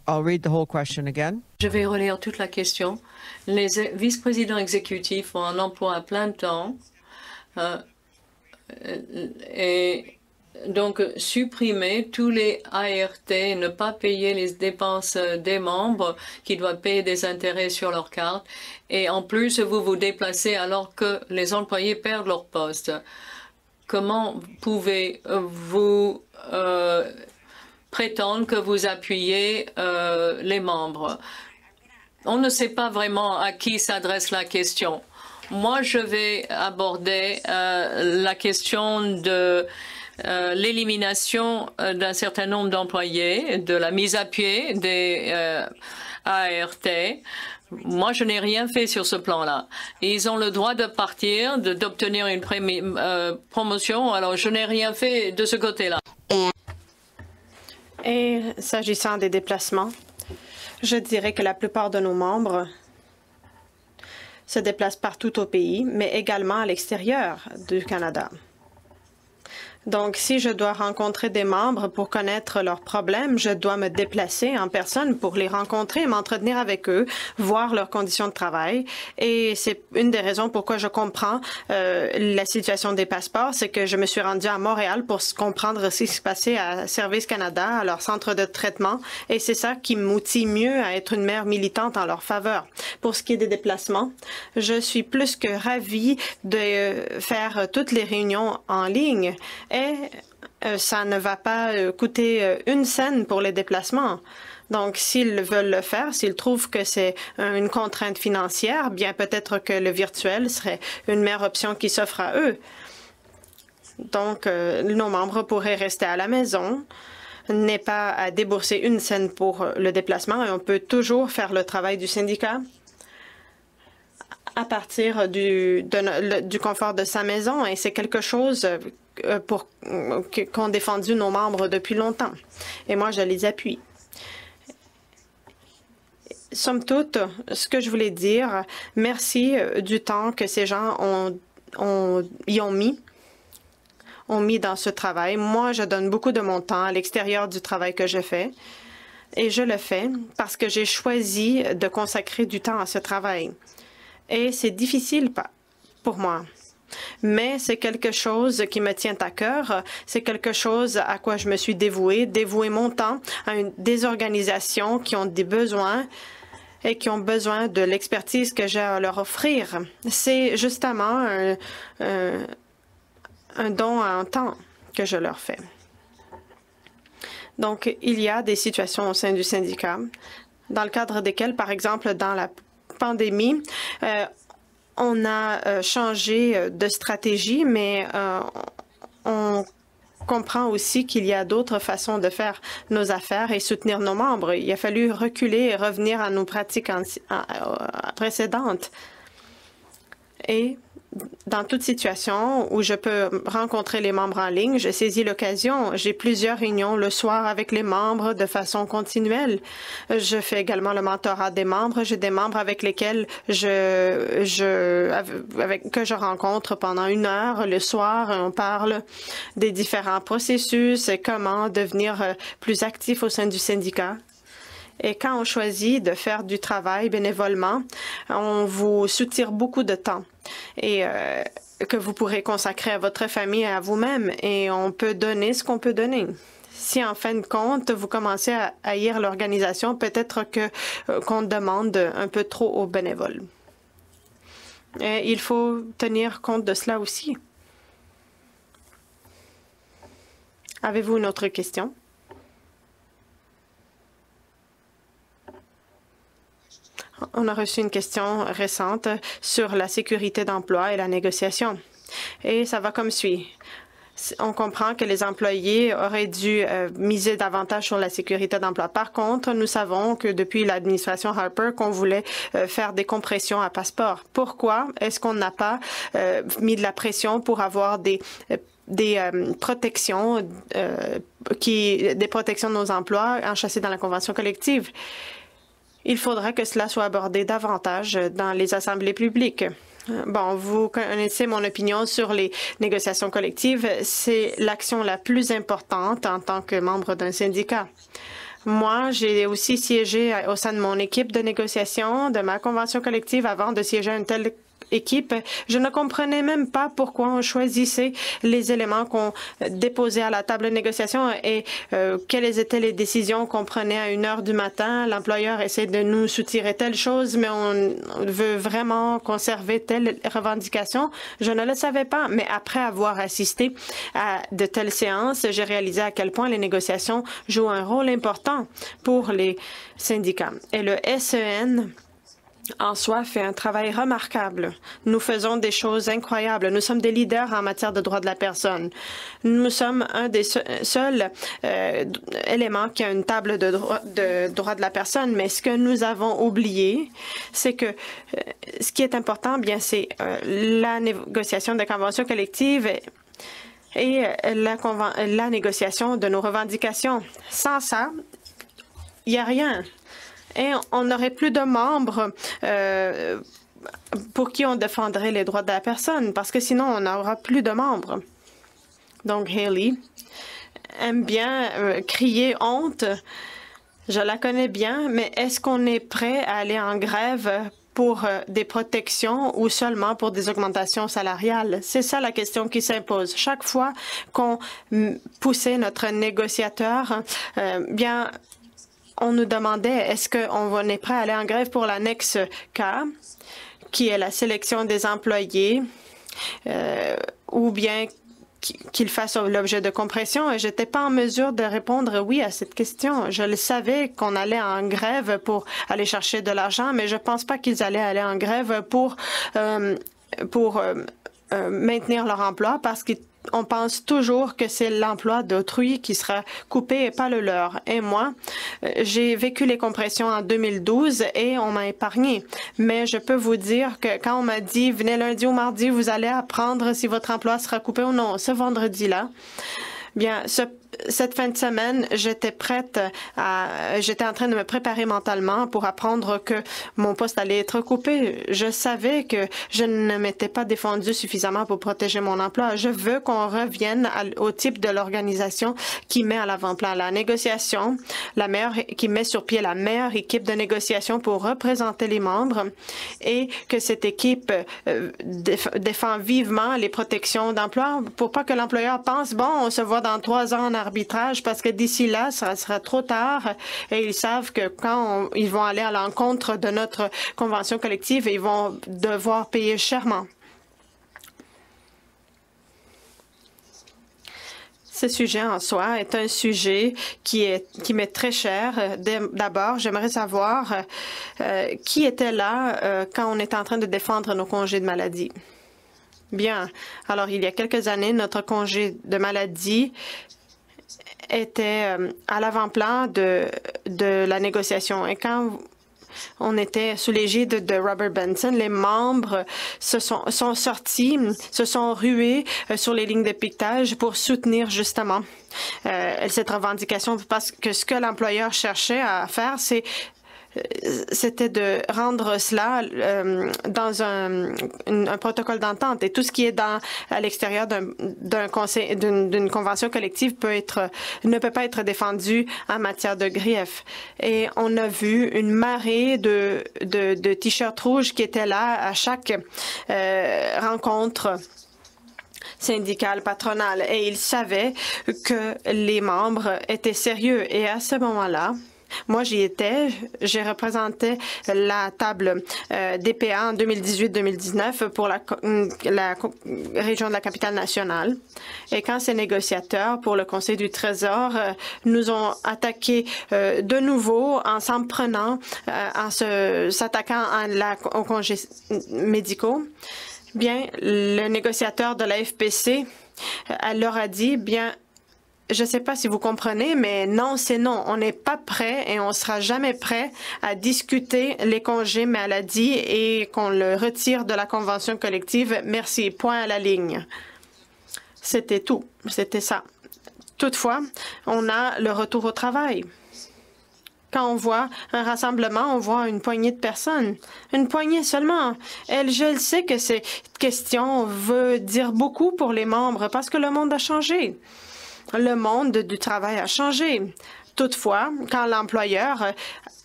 I'll read the whole question again. Je vais relire toute la question. Les vice-présidents exécutifs ont un emploi à plein temps et donc supprimer tous les ART, ne pas payer les dépenses des membres qui doivent payer des intérêts sur leur carte. Et en plus, vous vous déplacez alors que les employés perdent leur poste. Comment pouvez-vous prétendre que vous appuyez les membres? On ne sait pas vraiment à qui s'adresse la question. Moi, je vais aborder la question de l'élimination d'un certain nombre d'employés, de la mise à pied des ART. Moi, je n'ai rien fait sur ce plan-là. Ils ont le droit de partir, d'obtenir une promotion. Alors, je n'ai rien fait de ce côté-là. Et s'agissant des déplacements, je dirais que la plupart de nos membres se déplacent partout au pays, mais également à l'extérieur du Canada. Donc, si je dois rencontrer des membres pour connaître leurs problèmes, je dois me déplacer en personne pour les rencontrer, m'entretenir avec eux, voir leurs conditions de travail. Et c'est une des raisons pourquoi je comprends la situation des passeports, c'est que je me suis rendue à Montréal pour comprendre ce qui se passait à Service Canada, à leur centre de traitement. Et c'est ça qui m'outille mieux à être une mère militante en leur faveur. Pour ce qui est des déplacements, je suis plus que ravie de faire toutes les réunions en ligne. Et ça ne va pas coûter une scène pour les déplacements. Donc, s'ils veulent le faire, s'ils trouvent que c'est une contrainte financière, bien peut-être que le virtuel serait une meilleure option qui s'offre à eux. Donc, nos membres pourraient rester à la maison, n'est pas à débourser une scène pour le déplacement, et on peut toujours faire le travail du syndicat à partir du confort de sa maison, et c'est quelque chose qu'ont défendu nos membres depuis longtemps. Et moi, je les appuie. Somme toute, ce que je voulais dire, merci du temps que ces gens y ont mis dans ce travail. Moi, je donne beaucoup de mon temps à l'extérieur du travail que je fais. Et je le fais parce que j'ai choisi de consacrer du temps à ce travail. Et c'est difficile pour moi. Mais c'est quelque chose qui me tient à cœur. C'est quelque chose à quoi je me suis dévouée mon temps à des organisations qui ont des besoins et qui ont besoin de l'expertise que j'ai à leur offrir. C'est justement un don en temps que je leur fais. Donc, il y a des situations au sein du syndicat dans le cadre desquelles, par exemple, dans la pandémie, on a changé de stratégie, mais on comprend aussi qu'il y a d'autres façons de faire nos affaires et soutenir nos membres. Il a fallu reculer et revenir à nos pratiques précédentes. Et dans toute situation où je peux rencontrer les membres en ligne, je saisis l'occasion. J'ai plusieurs réunions le soir avec les membres de façon continuelle. Je fais également le mentorat des membres. J'ai des membres avec lesquels que je rencontre pendant 1 heure le soir. On parle des différents processus et comment devenir plus actif au sein du syndicat. Et quand on choisit de faire du travail bénévolement, on vous soutire beaucoup de temps et que vous pourrez consacrer à votre famille et à vous-même. Et on peut donner ce qu'on peut donner. si en fin de compte, vous commencez à haïr l'organisation, peut-être qu'on demande un peu trop aux bénévoles. Et il faut tenir compte de cela aussi. Avez-vous une autre question? On a reçu une question récente sur la sécurité d'emploi et la négociation. Et ça va comme suit. On comprend que les employés auraient dû miser davantage sur la sécurité d'emploi. Par contre, nous savons que depuis l'administration Harper, qu'on voulait faire des compressions à passeport. Pourquoi est-ce qu'on n'a pas mis de la pression pour avoir des protections, des protections de nos emplois enchâssées dans la convention collective? Il faudrait que cela soit abordé davantage dans les assemblées publiques. Bon, vous connaissez mon opinion sur les négociations collectives. C'est l'action la plus importante en tant que membre d'un syndicat. Moi, j'ai aussi siégé au sein de mon équipe de négociation de ma convention collective avant de siéger à une telle équipe. Je ne comprenais même pas pourquoi on choisissait les éléments qu'on déposait à la table de négociation et quelles étaient les décisions qu'on prenait à 1h du matin. L'employeur essaie de nous soutirer telle chose, mais on veut vraiment conserver telle revendication. Je ne le savais pas, mais après avoir assisté à de telles séances, j'ai réalisé à quel point les négociations jouent un rôle important pour les syndicats. Et le SEN en soi fait un travail remarquable. Nous faisons des choses incroyables. Nous sommes des leaders en matière de droits de la personne. Nous sommes un des seuls éléments qui a une table de droits de la personne. Mais ce que nous avons oublié, c'est que ce qui est important, bien, c'est la négociation des conventions collectives et la négociation de nos revendications. Sans ça, il n'y a rien. Et on n'aurait plus de membres pour qui on défendrait les droits de la personne, parce que sinon, on n'aura plus de membres. Donc, Haley aime bien crier honte. Je la connais bien, mais est-ce qu'on est prêt à aller en grève pour des protections ou seulement pour des augmentations salariales? C'est ça la question qui s'impose. Chaque fois qu'on poussait notre négociateur, bien, on nous demandait est-ce qu'on est prêt à aller en grève pour l'annexe K, qui est la sélection des employés, ou bien qu'ils fassent l'objet de compression. Et je n'étais pas en mesure de répondre oui à cette question. Je le savais qu'on allait en grève pour aller chercher de l'argent, mais je ne pense pas qu'ils allaient aller en grève pour maintenir leur emploi, parce qu'on pense toujours que c'est l'emploi d'autrui qui sera coupé et pas le leur. Et moi, j'ai vécu les compressions en 2012 et on m'a épargné. Mais je peux vous dire que quand on m'a dit « Venez lundi ou mardi, vous allez apprendre si votre emploi sera coupé ou non », ce vendredi-là, bien, cette fin de semaine, j'étais en train de me préparer mentalement pour apprendre que mon poste allait être coupé. Je savais que je ne m'étais pas défendue suffisamment pour protéger mon emploi. Je veux qu'on revienne au type de l'organisation qui met à l'avant-plan la négociation, qui met sur pied la meilleure équipe de négociation pour représenter les membres, et que cette équipe défend vivement les protections d'emploi pour pas que l'employeur pense, bon, on se voit dans 3 ans en arbitrage, parce que d'ici là, ça sera trop tard, et ils savent que quand ils vont aller à l'encontre de notre convention collective, ils vont devoir payer chèrement. Ce sujet en soi est un sujet qui m'est très cher. D'abord, j'aimerais savoir qui était là quand on était en train de défendre nos congés de maladie. Bien. Alors, il y a quelques années, notre congé de maladie était à l'avant-plan de la négociation. Et quand on était sous l'égide de Robert Benson, les membres sont sortis, se sont rués sur les lignes de piquetage pour soutenir justement cette revendication, parce que ce que l'employeur cherchait à faire, c'était de rendre cela dans un protocole d'entente. Et tout ce qui est à l'extérieur d'une convention collective ne peut pas être défendu en matière de grief. Et on a vu une marée de t-shirts rouges qui étaient là à chaque rencontre syndicale patronale et ils savaient que les membres étaient sérieux. Et à ce moment-là, moi, j'y étais. J'ai représenté la table DPA en 2018-2019 pour la région de la capitale nationale. Et quand ces négociateurs pour le Conseil du Trésor nous ont attaqués de nouveau en s'en prenant, en s'attaquant aux congés médicaux, bien, le négociateur de la FPC leur a dit, bien, je ne sais pas si vous comprenez, mais non, c'est non. On n'est pas prêt et on ne sera jamais prêt à discuter les congés maladie et qu'on le retire de la convention collective. Merci. Point à la ligne. C'était tout. C'était ça. Toutefois, on a le retour au travail. Quand on voit un rassemblement, on voit une poignée de personnes. Une poignée seulement. Je sais que cette question veut dire beaucoup pour les membres parce que le monde a changé. Le monde du travail a changé. Toutefois, quand l'employeur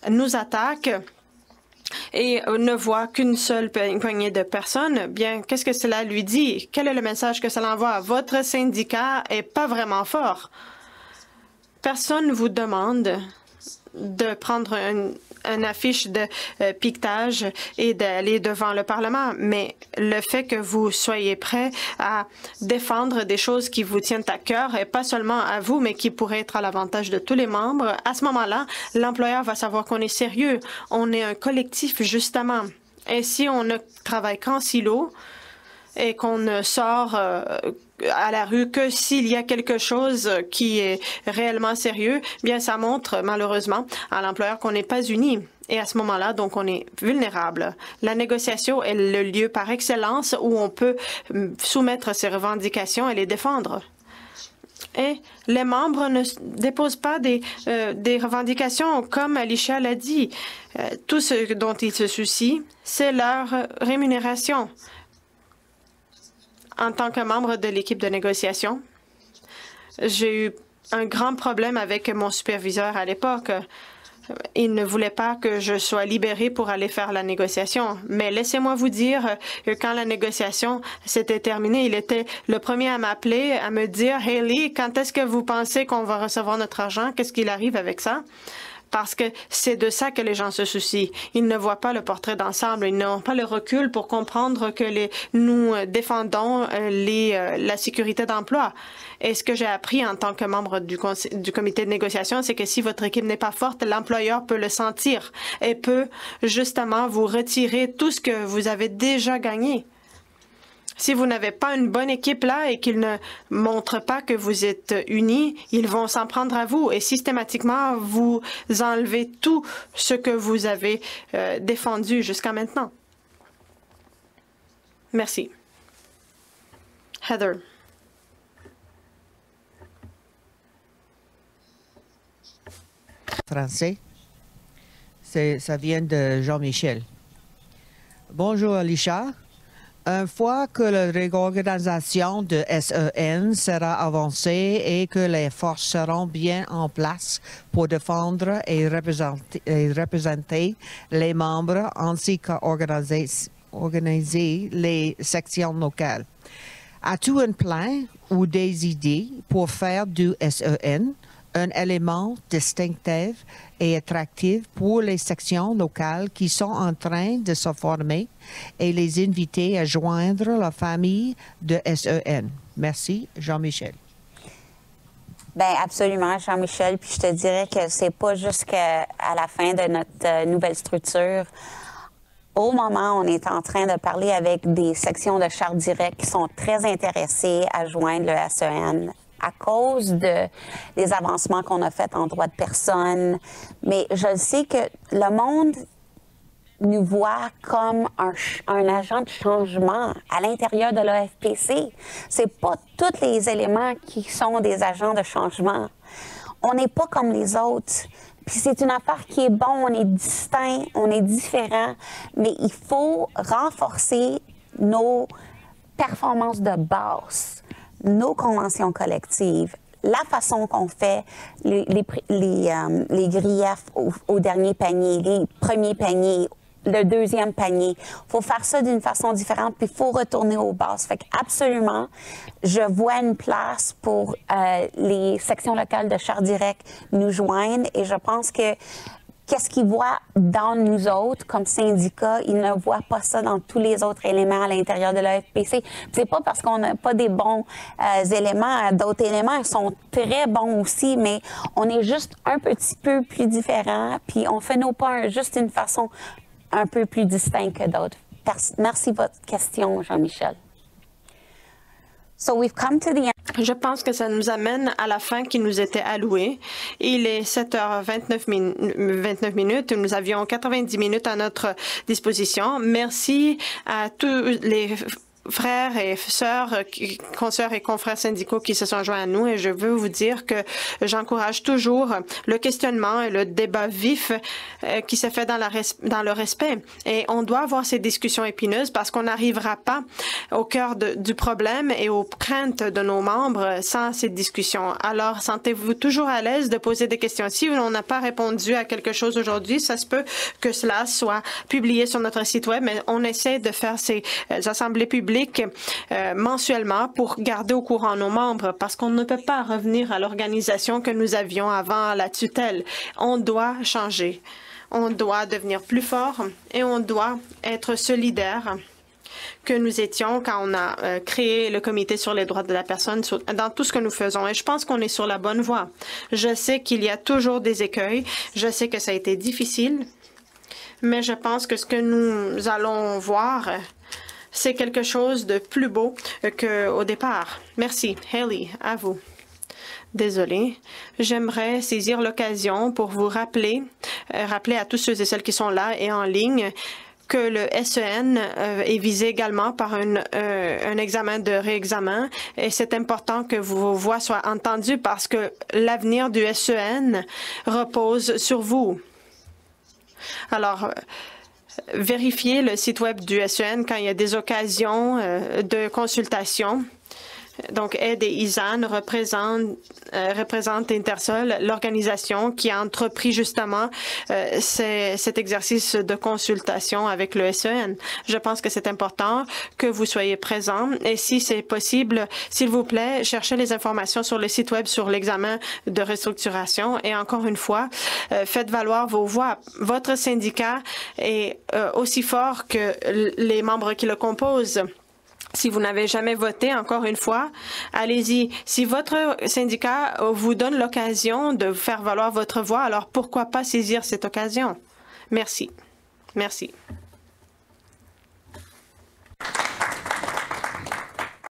nous attaque et ne voit qu'une seule poignée de personnes, bien, qu'est-ce que cela lui dit? Quel est le message que cela envoie? Votre syndicat est pas vraiment fort. Personne ne vous demande de prendre une affiche de piquetage et d'aller devant le Parlement. Mais le fait que vous soyez prêt à défendre des choses qui vous tiennent à cœur, et pas seulement à vous, mais qui pourraient être à l'avantage de tous les membres, à ce moment-là, l'employeur va savoir qu'on est sérieux. On est un collectif, justement. Et si on ne travaille qu'en silo et qu'on ne sort à la rue que s'il y a quelque chose qui est réellement sérieux, bien ça montre malheureusement à l'employeur qu'on n'est pas unis. Et à ce moment-là, donc, on est vulnérable. La négociation est le lieu par excellence où on peut soumettre ses revendications et les défendre. Et les membres ne déposent pas des revendications, comme Alicia l'a dit. Tout ce dont ils se soucient, c'est leur rémunération. En tant que membre de l'équipe de négociation, j'ai eu un grand problème avec mon superviseur à l'époque. Il ne voulait pas que je sois libérée pour aller faire la négociation. Mais laissez-moi vous dire que quand la négociation s'était terminée, il était le premier à m'appeler, à me dire « Hayley, quand est-ce que vous pensez qu'on va recevoir notre argent? Qu'est-ce qu'il arrive avec ça? » Parce que c'est de ça que les gens se soucient. Ils ne voient pas le portrait d'ensemble. Ils n'ont pas le recul pour comprendre que nous défendons la sécurité d'emploi. Et ce que j'ai appris en tant que membre du comité de négociation, c'est que si votre équipe n'est pas forte, l'employeur peut le sentir et peut justement vous retirer tout ce que vous avez déjà gagné. Si vous n'avez pas une bonne équipe là et qu'ils ne montrent pas que vous êtes unis, ils vont s'en prendre à vous et systématiquement vous enlever tout ce que vous avez défendu jusqu'à maintenant. Merci. Heather. Français. Ça vient de Jean-Michel. Bonjour, Alicia. Une fois que la réorganisation de SEN sera avancée et que les forces seront bien en place pour défendre et représenter les membres ainsi qu'organiser les sections locales, as-tu un plan ou des idées pour faire du SEN un élément distinctif et attractif pour les sections locales qui sont en train de se former et les inviter à joindre la famille de SEN? Merci, Jean-Michel. Bien, absolument, Jean-Michel. Puis je te dirais que c'est pas jusqu'à la fin de notre nouvelle structure. Au moment où on est en train de parler avec des sections de Charte directe qui sont très intéressées à joindre le SEN à cause des avancements qu'on a faits en droit de personne. Mais je sais que le monde nous voit comme un agent de changement à l'intérieur de l'AFPC. C'est pas tous les éléments qui sont des agents de changement. On n'est pas comme les autres. Puis c'est une affaire qui est bon, on est distinct, on est différent, mais il faut renforcer nos performances de base, nos conventions collectives, la façon qu'on fait les griefs au dernier panier, les premiers paniers, le deuxième panier. Il faut faire ça d'une façon différente, puis il faut retourner aux bases. Fait qu'absolument, je vois une place pour les sections locales de Charte Direct nous joindre, et je pense que qu'est-ce qu'ils voient dans nous autres comme syndicats, ils ne voient pas ça dans tous les autres éléments à l'intérieur de la FPC. C'est pas parce qu'on n'a pas des bons éléments, d'autres éléments sont très bons aussi, mais on est juste un petit peu plus différents, puis on fait nos pas juste d'une façon un peu plus distincte que d'autres. Merci de votre question, Jean-Michel. So we've come to the end. Je pense que ça nous amène à la fin qui nous était allouée. Il est 7h29 minutes. Nous avions 90 minutes à notre disposition. Merci à tous les frères et sœurs, consoeurs et confrères syndicaux qui se sont joints à nous, et je veux vous dire que j'encourage toujours le questionnement et le débat vif qui se fait dans le respect. Et on doit avoir ces discussions épineuses parce qu'on n'arrivera pas au cœur du problème et aux craintes de nos membres sans cette discussion. Alors, sentez-vous toujours à l'aise de poser des questions. Si on n'a pas répondu à quelque chose aujourd'hui, ça se peut que cela soit publié sur notre site web, mais on essaie de faire ces assemblées publiques mensuellement pour garder au courant nos membres, parce qu'on ne peut pas revenir à l'organisation que nous avions avant la tutelle. On doit changer. On doit devenir plus fort et on doit être solidaire que nous étions quand on a créé le comité sur les droits de la personne dans tout ce que nous faisons. Et je pense qu'on est sur la bonne voie. Je sais qu'il y a toujours des écueils. Je sais que ça a été difficile, mais je pense que ce que nous allons voir, c'est quelque chose de plus beau qu'au départ. Merci. Haley, à vous. Désolée. J'aimerais saisir l'occasion pour vous rappeler à tous ceux et celles qui sont là et en ligne, que le SEN est visé également par un examen de réexamen, et c'est important que vos voix soient entendues parce que l'avenir du SEN repose sur vous. Alors, vérifiez le site web du SEN quand il y a des occasions de consultation. Donc, Ed et Isan représentent Intersol, l'organisation qui a entrepris justement cet exercice de consultation avec le SEN. Je pense que c'est important que vous soyez présents, et si c'est possible, s'il vous plaît, cherchez les informations sur le site web sur l'examen de restructuration, et encore une fois, faites valoir vos voix. Votre syndicat est aussi fort que les membres qui le composent. Si vous n'avez jamais voté, encore une fois, allez-y. Si votre syndicat vous donne l'occasion de faire valoir votre voix, alors pourquoi pas saisir cette occasion? Merci. Merci.